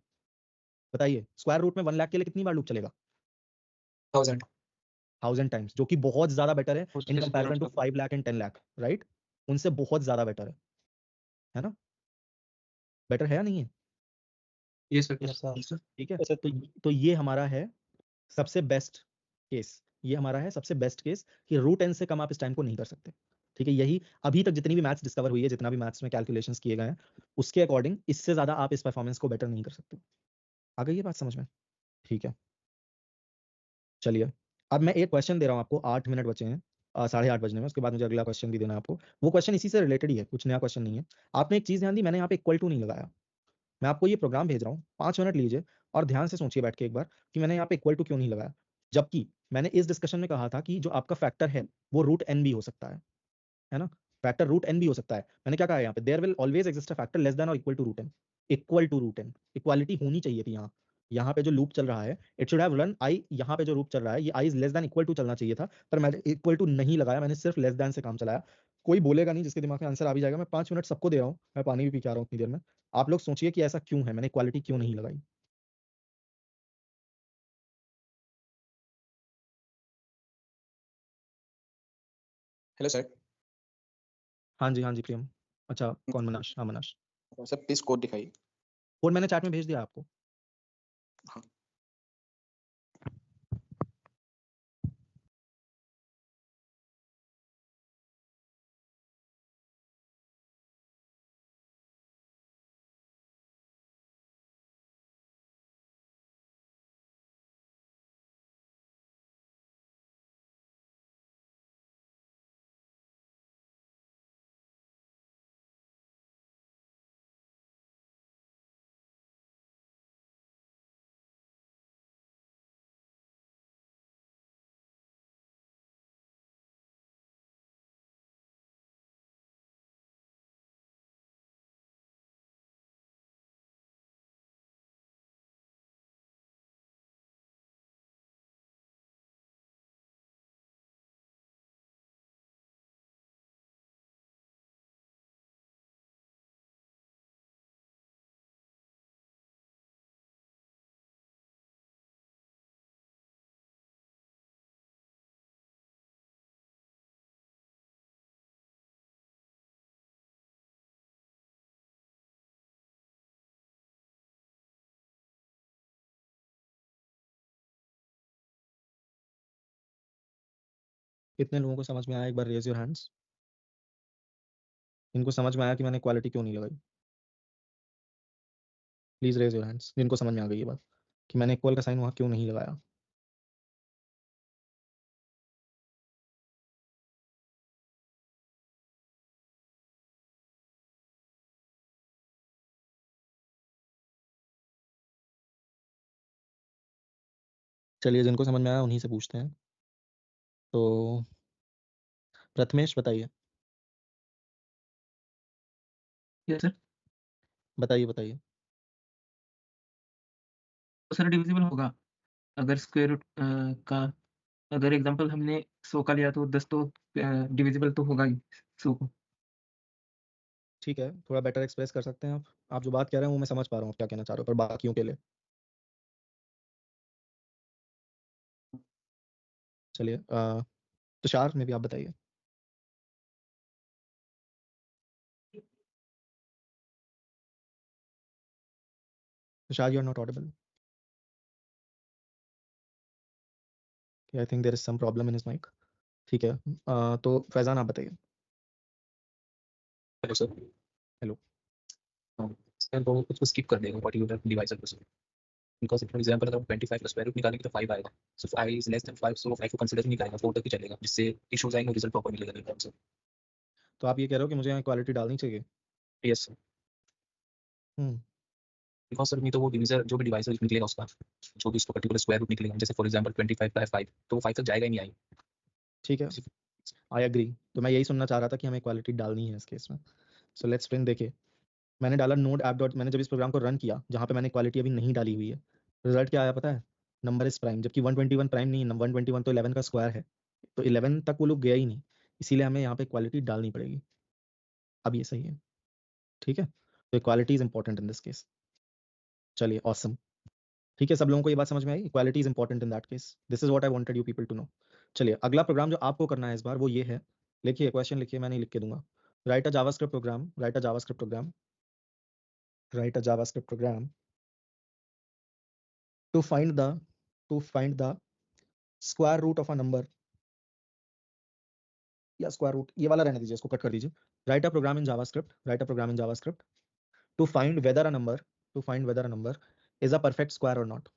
बताइए? स्क्वायर रूट में 1 लाख के लिए कितनी बार लूप चलेगा?
1000।
1000 टाइम्स, जो कि बहुत ज्यादा बेटर है
उसके
in
square
comparison
root
to
का
5 लाख एंड 10 लाख, राइट? उनसे बहुत ज्यादा बेटर है ना? बेटर है या नहीं है?
Yes sir.
Yes sir.
ठीक है, तो ये हमारा है सबसे बेस्ट केस, ये हमारा है सबसे बेस्ट केस कि रूट एन से कम आप इस टाइम को नहीं कर सकते, ठीक है? यही अभी तक जितनी भी मैथ्स डिस्कवर हुई है, जितना भी मैथ्स में कैलकुलेशंस किए गए हैं, उसके अकॉर्डिंग इससे ज्यादा आप इस परफॉर्मेंस को बेटर नहीं कर सकते। आ गई ये बात समझ में? ठीक है, चलिए अब मैं एक क्वेश्चन दे रहा हूँ आपको, 8 मिनट बचे हैं 8:30 बजने में, उसके बाद मुझे अगला क्वेश्चन भी देना है आपको। वो क्वेश्चन इसी से रिलेटेड ही है, कुछ नया क्वेश्चन नहीं है। आपने एक चीज ध्यान दी, मैंने यहाँ पे इक्वल टू नहीं लगाया। मैं आपको ये प्रोग्राम भेज रहा हूँ, 5 मिनट लीजिए और ध्यान से सोचिए बैठ के एक बार कि मैंने यहाँ पे इक्वल टू क्यों नहीं लगाया, जबकि मैंने इस डिस्कशन में कहा था कि जो आपका फैक्टर है वो रूट एन भी हो सकता है ना? फैक्टर रूट एन भी हो सकता है। मैंने क्या कहा यहाँ पे, there will always exist a factor less than और equal to root N, equal to root n, equality होनी चाहिए थी यहाँ। यहाँ पे जो लूप चल रहा है it should have run i, यहाँ पे जो लूप चल रहा है ये i is less than equal to चलना चाहिए था, पर मैंने इक्वल टू नहीं लगाया, मैंने सिर्फ लेस देन से काम चलाया। कोई बोलेगा नहीं, जिसके दिमाग में आंसर आ भी जाएगा। मैं 5 मिनट सबको दे रहा हूँ, मैं पानी भी पी के आ रहा हूँ इतनी देर में। आप लोग सोचिए कि ऐसा क्यों है, मैंने इक्वालिटी क्यों नहीं लगाई?
Hello sir,
हाँ जी प्रियम। अच्छा कौन, मनाश? हाँ मनाश,
sir please code दिखाइए।
कोड मैंने चैट में भेज दिया आपको।
हाँ।
कितने लोगों को समझ में आया? एक बार रेज योर हैंड्स। इनको समझ में आया कि मैंने क्वालिटी क्यों नहीं लगाई? प्लीज रेज योर हैंड्स जिनको समझ में आ गई ये बात कि मैंने इक्वल का साइन वहां क्यों नहीं लगाया। चलिए जिनको समझ में आया उन्हीं से पूछते हैं। तो प्रथमेश बताइए
यस सर।
बताइए बताइए।
तो सर डिविजिबल होगा अगर स्क्वायर रूट का, अगर एग्जांपल हमने 100 का लिया तो 10 तो डिविजिबल तो होगा ही 100 को।
ठीक है, थोड़ा बेटर एक्सप्रेस कर सकते हैं आप जो बात कह रहे हैं वो मैं समझ पा रहा हूँ आप क्या कहना चाह रहे हो, पर बाकियों के लिए चलिए तुषार में भी आप बताइए। Tushar you are not audible. I think there is some problem in his mic. ठीक है तो फैजान आप बताइए।
Hello sir.
हेलो।
सर वो कुछ स्किप कर देगा पर्टिकुलर डिवाइस पर सर, बिकॉज फॉर एग्जांपल अगर हम 25 का स्क्वायर रूट निकालेंगे तो 5 आएगा, सो 5 इज लेस देन 5, सो 5 को कंसीडर नहीं करेगा, 4 तक ही चलेगा, जिससे इश्यूज आएंगे, रिजल्ट प्रॉपर मिलेगा नहीं सर।
तो आप ये कह रहे हो कि मुझे यहाँ क्वालिटी डालनी चाहिए?
यस सर, बिकॉज सर नहीं तो वो डिवीजर जो भी डिवाइस निकलेगा उसका जो भी उसका पर्टिकुलर स्क्वायर रूट निकलेगा, जैसे फॉर एग्जांपल 25 का है 5 तो वो 5 तक जाएगा ही नहीं आएगा।
ठीक है, आई एग्री। तो मैं यही सुनना चाह रहा था कि हमें क्वालिटी डालनी है इस केस में। So let's print. देखिए मैंने डाला नोड ऐप डॉट, मैंने जब इस प्रोग्राम को रन किया जहाँ पे मैंने क्वालिटी अभी नहीं डाली हुई है, रिजल्ट क्या आया पता है? नंबर इज प्राइम, जबकि 121 प्राइम नहीं है, 121 तो 11 का स्क्वायर है, तो 11 तक वो लोग गया ही नहीं, इसीलिए हमें यहाँ पे क्वालिटी डालनी पड़ेगी। अब ये सही है, ठीक है, तो quality is important in this case. चलिए ऑसम, ठीक है, सब लोगों को ये बात समझ में आई? Quality is important in that case, this is what I wanted you people to know. चलिए अगला प्रोग्राम जो आपको करना है इस बार वो ये है, लिखिए क्वेश्चन लिखिए, मैं नहीं लिख के दूंगा। Write a JavaScript program, write a JavaScript program, write a JavaScript program to find the to find the square root of a number, या स्क्वायर रूट ये वाला रहने दीजिए, इसको कट कर दीजिए। Write a program in JavaScript, write a program in JavaScript to find whether a number, to find whether a number is a perfect square और not,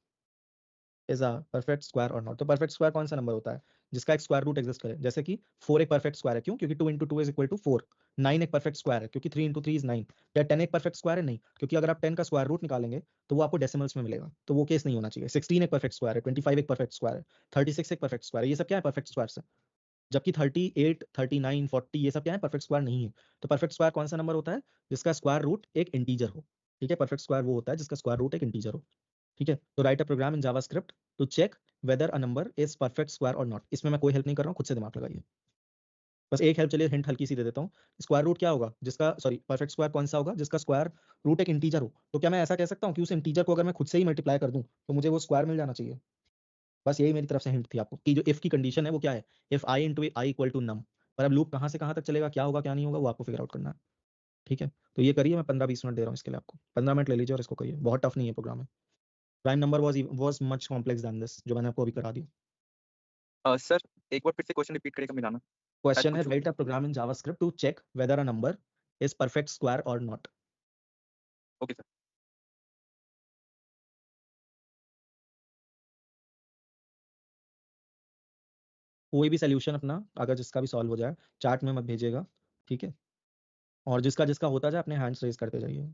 is a perfect square और not. तो perfect square कौन सा number होता है? जिसका एक square root exist करे, जैसे कि 4 एक परफेक्ट स्क्वायर है, क्यों? क्योंकि 2 इंटू 2 इज इक्वल टू 4। 9 एक परफेक्ट स्क्वायर है क्योंकि 3 इंटू 3 इज 9। या 10 एक परफेक्ट स्क्वायर है? नहीं, क्योंकि अगर आप 10 का स्क्वायर रूट निकालेंगे तो वो आपको डेसिमल्स में मिलेगा, तो वो केस नहीं होना चाहिए। 16 एक परफेक्ट स्क्वायर है, 25 एक परफेक्ट स्क्वायर है, 36 एक परफेक्ट स्क्वायर है, ये सब क्या है? परफेक्ट स्क्वायर से। जबकि 38, 39, 40 ये सब क्या है? परफेक्ट स्क्वायर नहीं है। तो परफेक्ट स्क्वायर कौन सा नंबर होता है? जिसका स्क्वायर रूट एक इंटीजर हो, ठीक है, परफेक्ट स्क्वायर वो होता है जिसका स्क्वायर रूट एक इंटीजर हो, ठीक है। तो write a program in JavaScript to check whether a number is perfect square और नॉट। इसमें मैं कोई हेल्प नहीं कर रहा हूँ, खुद से दिमाग लगाइए। बस एक हेल्प, चलिए हिंट हल्की सी दे देता हूँ। स्क्वायर रूट क्या होगा जिसका, सॉरी, परफेक्ट स्क्वायर कौन सा होगा जिसका स्क्वायर रूट एक इंटीजर हो? तो क्या मैं ऐसा कह सकता हूँ कि उस इंटीजर को अगर मैं खुद से ही मल्टीप्लाई कर दूं तो मुझे वो स्क्वायर मिल जाना चाहिए? बस यही मेरी तरफ से हिंट थी आपको कि जो इफ की कंडीशन है वो क्या है, if i into I equal to num. पर अब लूप कहाँ से कहाँ तक चलेगा, क्या होगा क्या नहीं होगा, वो आपको फिगर आउट करना है, ठीक है। तो ये करिए, मैं 15-20 मिनट दे रहा हूँ इसके लिए आपको, 15 मिनट ले लीजिए और इसको करिए, बहुत टफ नहीं है प्रोग्राम है। Prime number was much complex than this, जो मैंने आपको अभी करा दिया।
सर एक बार फिर से क्वेश्चन रिपीट करेगा मिलाना।
क्वेश्चन है write a program in JavaScript to check whether a number is perfect square और नॉट।
Okay sir.
कोई भी सोल्यूशन अपना अगर जिसका भी सॉल्व हो जाए चार्ट में मत भेजिएगा, ठीक है, और जिसका जिसका होता जाए अपने हैंड्स रेज करते जाइए।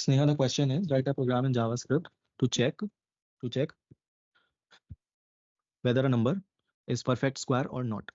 Sneha, the question is write a program in JavaScript to check whether a number is perfect square or not.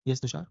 Yes, Tushar.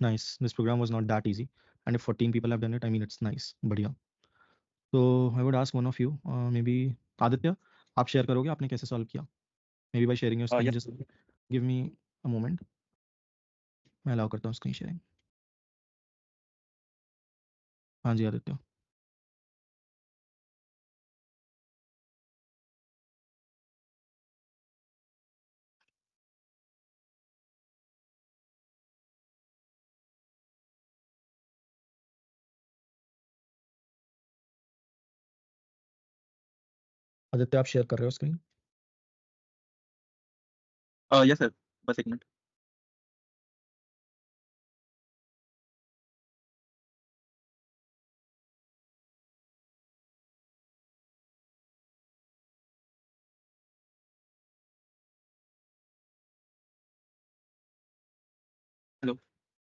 Nice. This program was not that easy. And if 14 people have done it, I mean, it's nice. बढ़िया. So I would ask one of you, maybe Aditya, आप share करोगे आपने कैसे solve किया? Maybe by sharing your screen.
Yeah.
Just give me a moment. मैं allow करता हूँ screen sharing. हाँ जी आदित्य. आदित्य आप share कर रहे हो screen?
Yes, sir. बस एक मिनट.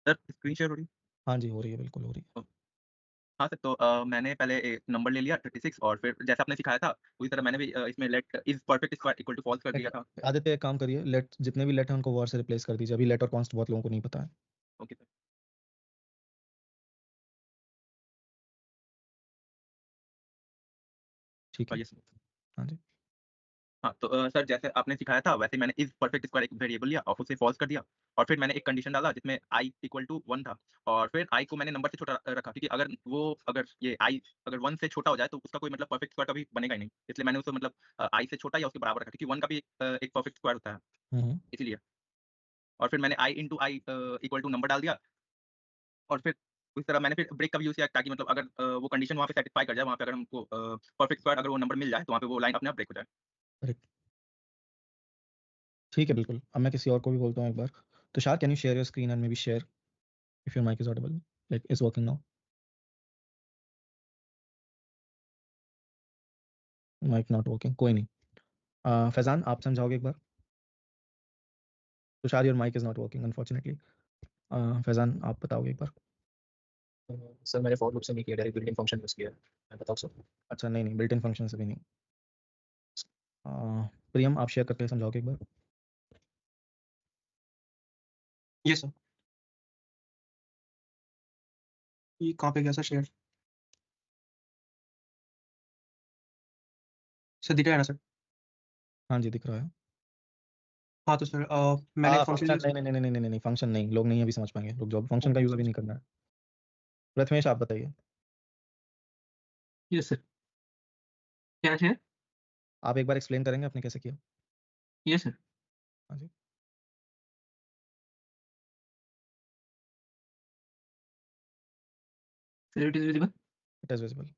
सर स्क्रीन शेयर हो रही है?
हाँ जी, हो रही है, बिल्कुल हो रही है।
हाँ सर, तो मैंने पहले एक नंबर ले लिया 36 और फिर जैसा आपने सिखाया था उसी तरह मैंने भी इसमें let is perfect square equal to false कर दिया था।
आदित्य एक काम करिए, लेट जितने भी लेट हैं उनको वॉर से रिप्लेस कर दीजिए। अभी लेट और कॉन्स्ट बहुत लोगों को नहीं पता है।
Okay sir.
ठीक है,
yes, sir.
हाँ जी।
हाँ, तो सर जैसे आपने सिखाया था वैसे मैंने इस परफेक्ट स्क्वायर एक वेरिएबल लिया और उसे फॉल्स कर दिया और फिर मैंने एक कंडीशन डाला जिसमें i इक्वल टू 1 था और फिर i को मैंने नंबर से छोटा रखा क्योंकि अगर ये i अगर 1 से छोटा हो जाए तो उसका कोई मतलब परफेक्ट स्क्वायर कभी बनेगा ही नहीं, इसलिए मैंने उसे मतलब i से छोटा या उसके बराबर रखा क्योंकि 1 का भी एक परफेक्ट स्क्वायर होता है इसीलिए। और फिर मैंने i into I equal to number डाल दिया और फिर उस तरह मैंने फिर ब्रेक का भी यूज किया ताकि मतलब अगर वो कंडीशन वहाँ पे सेटिस्फाई कर जाए, वहाँ पे अगर हमको परफेक्ट स्क्वायर अगर वो नंबर मिल जाए तो वहाँ पे वो लाइन अपने आप ब्रेक हो जाए।
ठीक है, बिल्कुल। अब मैं किसी और को भी बोलता हूँ एक बार। Tushar, can you share your screen and maybe share if your mic is audible, like is working now? Mic not working, कोई नहीं। फैजान, आप समझाओगे एक बार? Tushar, your mic is not working unfortunately. Faizan, आप बताओगे एक बार?
सर मैंने फॉर लूप से नहीं किया, direct built in function use किया है। मैं बताऊं सर?
अच्छा, नहीं बिल्ट इन फंक्शन से भी नहीं। प्रियम, आप शेयर करके समझाओगे एक बार?
Yes sir. ये कहाँ पे गया सर शेयर? सर दिख रहा है ना सर?
हाँ जी, दिख रहा है।
हाँ तो सर मैंने फंक्शन
फंक्शन नहीं, फंक्शन नहीं, लोग नहीं अभी समझ पाएंगे। रुक जाओ, फंक्शन का यूज अभी नहीं करना है। प्रथमेश, आप बताइए।
Yes sir. क्या है?
आप एक बार एक्सप्लेन करेंगे आपने कैसे किया?
Yes sir.
हाँ जी।
Sir it is visible.
It is visible.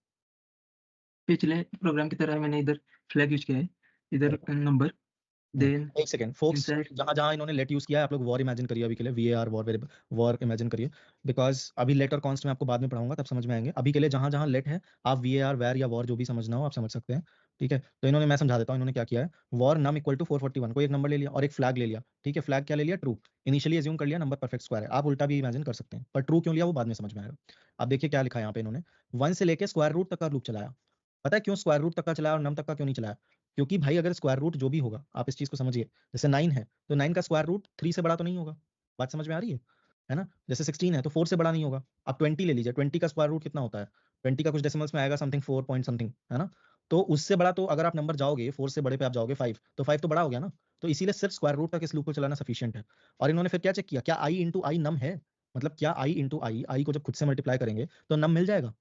पिछले प्रोग्राम की तरह मैंने इधर फ्लैग यूज किया है, इधर नंबर, देन
एक सेकंड फोक्स,
inside-
जहां जहां इन्होंने लेट यूज किया है आप लोग वॉर इमेजिन करिए अभी के लिए, VAR war variable war imagine करिए, बिकॉज अभी लेट और कॉन्स्ट में आपको बाद में पढ़ाऊंगा तब समझ में आएंगे। अभी के लिए जहां जहां लेट है आप VAR वैर या वॉर जो भी समझना हो आप समझ सकते हैं। ठीक है, तो इन्होंने, मैं समझा देता हूँ इन्होंने क्या किया है। वॉर नम इक्वल टू 441, कोई एक नंबर ले लिया और एक फ्लैग ले लिया। ठीक है, फ्लैग क्या ले लिया? ट्रू। इनिशियली एज्यूम कर लिया नंबर परफेक्ट स्क्वायर है, आप उल्टा भी इमेजिन कर सकते हैं, पर ट्रू क्यों लिया वो बाद में समझ में आएगा। अब देखिए क्या लिखा है यहाँ पे इन्होंने, 1 से लेके स्क्वायर रूट तक का लूप चलाया। पता है क्यों स्क्वायर रूट तक का चलाया और नम तक का क्यों नहीं चलाया? क्योंकि भाई अगर स्क्वायर रूट जो भी होगा, आप इस चीज को समझिए, जैसे 9 है तो 9 का स्क्वायर रूट 3 से बड़ा तो नहीं होगा। बात समझ में आ रही है ना? जैसे 16 है तो 4 से बड़ा नहीं होगा। आप 20 ले लीजिए, 20 का स्क्वायर रूट कितना होता है? 20 का कुछ डेसिमल्स में आएगा समथिंग 4 पॉइंट समथिंग, है ना? तो उससे बड़ा तो अगर आप नंबर जाओगे 4 से बड़े पे आप जाओगे 5, तो 5 तो बड़ा हो गया ना। तो इसीलिए सिर्फ स्क्वायर रूट तक इस लूप को चलाना सफिशिएंट है। और इन्होंने फिर क्या चेक किया, क्या आई इंटू आई नम है? मतलब क्या आई इंटू आई को जब खुद से मल्टीप्लाई करेंगे तो नम मिल जाएगा,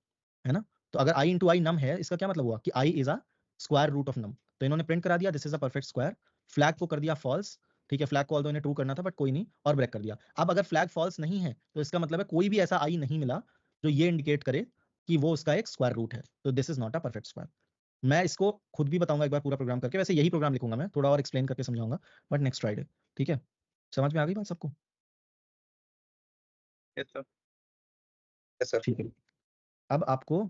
है ना? तो अगर आई इंटू आई नम है, इसका क्या मतलब हुआ कि i is a square root of num. तो इन्होंने प्रिंट करा दिया this is a perfect square. Flag को कर दिया फॉल्स। ठीक है, फ्लैग को ऑल्दो इन्हें ट्रू करना था बट कोई नहीं, और ब्रेक कर दिया। अब अगर फ्लैग फॉल्स नहीं है तो इसका मतलब है कोई भी ऐसा आई नहीं मिला जो ये इंडिकेट करे कि वो उसका एक स्क्वायर रूट है, तो this is not a perfect square. मैं इसको खुद भी बताऊंगा एक बार पूरा प्रोग्राम करके, वैसे यही प्रोग्राम लिखूंगा मैं, थोड़ा और एक्सप्लेन करके समझाऊंगा बट नेक्स्ट फ्राइडे। ठीक है, समझ में आ गई बात सबको?
Yes sir.
Yes sir.
ठीक है, अब आपको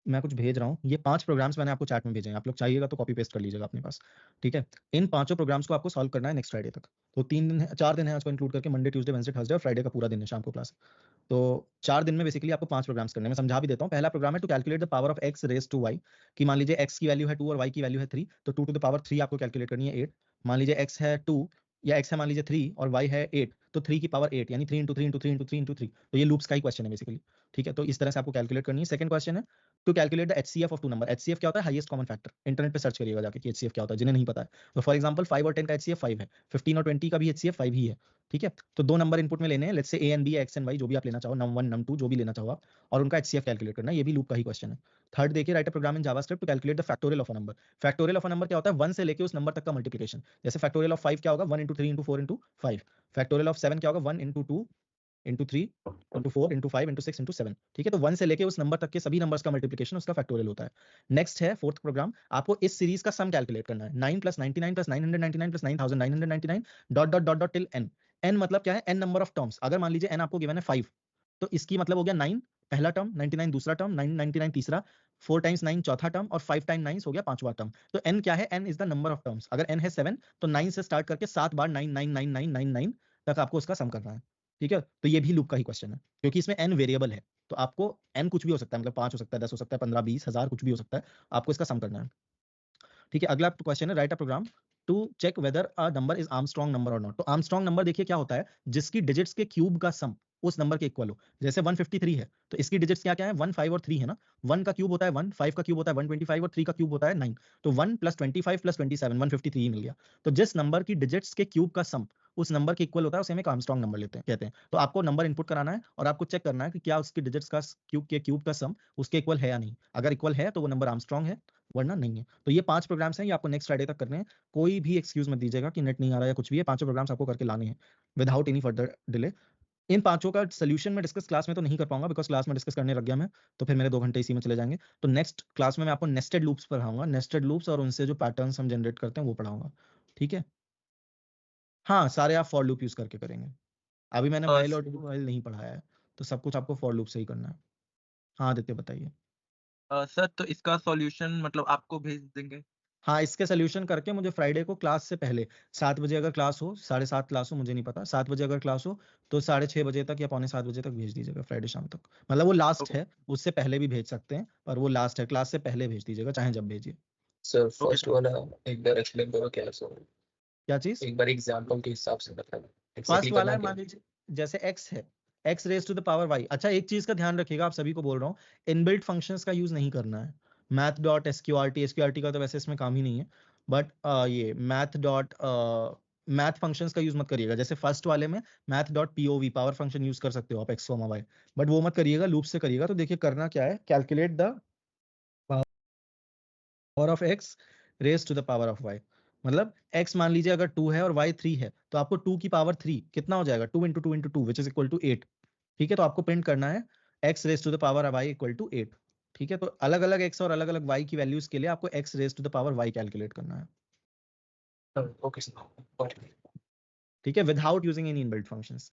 मैं कुछ भेज रहा हूँ, ये 5 प्रोग्राम्स मैंने आपको चैट में भेजे हैं, आप लोग चाहिएगा तो कॉपी पेस्ट कर लीजिएगा अपने पास। ठीक है, इन 5 प्रोग्राम्स को आपको सॉल्व करना है नेक्स्ट फ्राइडे तक। तो 3 दिन है, 4 दिन है आज को इंक्लूड करके, मंडे ट्यूसडे वेडनेसडे थर्सडे और फ्राइडे का पूरा दिन है, शाम को क्लास है। तो 4 दिन में बेसिकली आपको 5 प्रोग्राम्स करने हैं। मैं समझा भी देता हूँ। पहला प्रोग्राम है to calculate the power of x raise to y, कि मान लीजिए x की वैल्यू है 2 और y की वैल्यू है 3, तो 2 टू द पावर 3 आपको कैलकुलेट करनी है 8। मान लीजिए x है 2 या x है मान लीजिए 3 और y है 8, तो 3 की पावर 8 यानी 3 इंटू 3 इंटू 3 इंटू 3 इंटू 3। तो ये लूप्स का ही क्वेश्चन है बेसिकली। ठीक है, तो इस तरह से आपको कैलकुलेट करनी है। सेकंड क्वेश्चन है to calculate the HCF of two number. HCF क्या होता है? Highest common factor. इंटरनेट पे सर्च करिएगा जाके कि HCF क्या होता है, जिन्हें नहीं पता है। तो फॉर एग्जांपल 5 और 10 का HCF 5 है, 15 और 20 का भी HCF 5 ही है। ठीक है, तो 2 नंबर इनपुट में लेने हैं, let's say A and B, X and Y, जो भी आप लेना चाहो, num1 num2 जो भी लेना चाहो आप, और उनका HCF कैलकुलेट करना है। ये भी लूप का ही क्वेश्चन है। थर्ड देखिए, write a program in JavaScript to calculate the factorial of a number. Factorial of a number क्या होता है? 1 से लेके उस नंबर तक का मल्टीप्लिकेशन। जैसे फैक्टोरियल ऑफ 5 क्या होगा? 1 into 3 into 4 into 5। Factorial of 7 क्या होगा? 1 into 2 into 3 into 4 into 5 into 6 into 7। ठीक है, तो 1 से लेके उस नंबर तक के सभी नंबर्स का मल्टीप्लिकेशन उसका फैक्टोरियल होता है। नेक्स्ट है फोर्थ प्रोग्राम, आपको इस सीरीज का सम कैलकुलेट करना है। 9 plus 99 plus 999 plus 9999 dot dot dot dot till n। n मतलब क्या है? n number of terms. अगर मान लीजिए n आपको गिवन है 5, तो इसकी मतलब हो गया 9 पहला टर्म, 99 दूसरा टर्म, 999 तीसरा, 4 टाइम्स 9 चौथा टर्म और 5 टाइम्स 9 हो गया पांचवा टर्म। तो n क्या है? n is the number of terms. अगर n है 7 तो 9 से स्टार्ट करके 7 बार 9999999 तक आपको उसका सम करना है। ठीक है, तो ये भी लूप का ही क्वेश्चन है, क्योंकि इसमें n वेरिएबल है, तो आपको n कुछ भी हो सकता है, मतलब 5 हो सकता है, 10 हो सकता है, 15, 20, 1000 कुछ भी हो सकता है, आपको इसका सम करना है। ठीक है, अगला क्वेश्चन है write a program to check whether a number is Armstrong number और नॉट। तो आर्मस्ट्रॉन्ग नंबर देखिए क्या होता है, जिसकी डिजिट्स के क्यूब का सम उस नंबर के इक्वल हो। जैसे 153 है तो इसकी डिजिट्स क्या क्या है, 1, 5 और 3 है ना। 1 का क्यूब होता है 1, 5 का क्यूब होता है 125 और 3 का क्यूब होता है 9। तो 1 + 25 + 27 153 मिल गया। तो जिस नंबर की डिजिट्स के क्यूब का सम उस नंबर के इक्वल होता है उसे हम एक आर्मस्ट्रॉन्ग नंबर कहते हैं। तो आपको नंबर इनपुट कराना है और आपको चेक करना है कि क्या उसकी डिजिट्स का क्यूब का सम उसके इक्वल है या नहीं। अगर इक्वल है तो वो नंबर आर्मस्ट्रॉन्ग है, वरना नहीं है। तो ये 5 प्रोग्राम्स हैं, ये आपको नेक्स्ट फ्राइडे तक करने हैं। कोई भी एक्सक्यूज मत दीजिएगा कि नेट नहीं आ रहा है या कुछ भी है, 5 प्रोग्राम्स आपको करके लाने हैं विदाउट एनी फर्दर डिले। इन 5 का सोल्यूशन में डिस्कस क्लास में तो नहीं कर पाऊंगा, बिकॉज क्लास में डिस्कस करने लग गया मैं तो फिर मेरे 2 घंटे इसी में चले जाएंगे। तो नेक्स्ट क्लास में मैं आपको नेस्टेड लूप्स पढ़ाऊंगा, नेस्टेड लूप्स और उनसे जो पैटर्न्स हम जनरेट करते हैं वो पढ़ाऊंगा। ठीक है, हाँ सारे आप फॉर लूप यूज करके करेंगे। अभी मैंने व्हाइल और डू व्हाइल नहीं पढ़ाया है, तो सब कुछ आपको फॉर लूप से ही करना है। हाँ आदित्य बताइए।
सर तो इसका सॉल्यूशन मतलब आपको भेज देंगे?
हाँ, इसके सोल्यूशन करके मुझे फ्राइडे को क्लास से पहले 7 बजे अगर क्लास हो, 7:30 क्लास हो, मुझे नहीं पता, 7 बजे अगर क्लास हो तो 6:30 बजे तक या 6:45 बजे तक भेज दीजिएगा फ्राइडे शाम तक। मतलब वो लास्ट है, उससे पहले भी भेज सकते हैं, पर वो लास्ट है, क्लास से पहले भेज दीजिएगा, चाहे जब भेजिए।
सर फर्स्ट वाला एक बार एक्सप्लेन करो क्या है सर,
क्या चीज?
एक बार एग्जांपल के हिसाब से बताओ
फर्स्ट
एग्जैक्टली
वाला
करना
है,
क्या
मान लीजिए जैसे x है, x raise to the power y। अच्छा एक चीज का ध्यान रखिएगा, आप सभी को बोल रहा हूँ, इनबिल्ट फंक्शंस का यूज नहीं करना है। math.sqrt का तो वैसे इसमें काम ही नहीं है, बट ये मैथ फंक्शंस का यूज मत करिएगा। जैसे फर्स्ट वाले में math.pov पावर फंक्शन यूज कर सकते हो आप x, y, बट वो मत करिएगा, लूप से करिएगा। तो देखिए करना क्या है, calculate the power of x raise to the power of y। मतलब x मान लीजिए अगर 2 है और y 3 है, तो आपको 2 की पावर 3 कितना हो जाएगा, 2 × 2 × 2 विच इज इक्वल टू 8। ठीक है, तो आपको प्रिंट करना है x raise to the power y equal to 8। ठीक है, तो अलग अलग x और अलग अलग y की वैल्यूज के लिए आपको x raise to the power y calculate करना है।
ओके सर,
ठीक है, without using any inbuilt functions.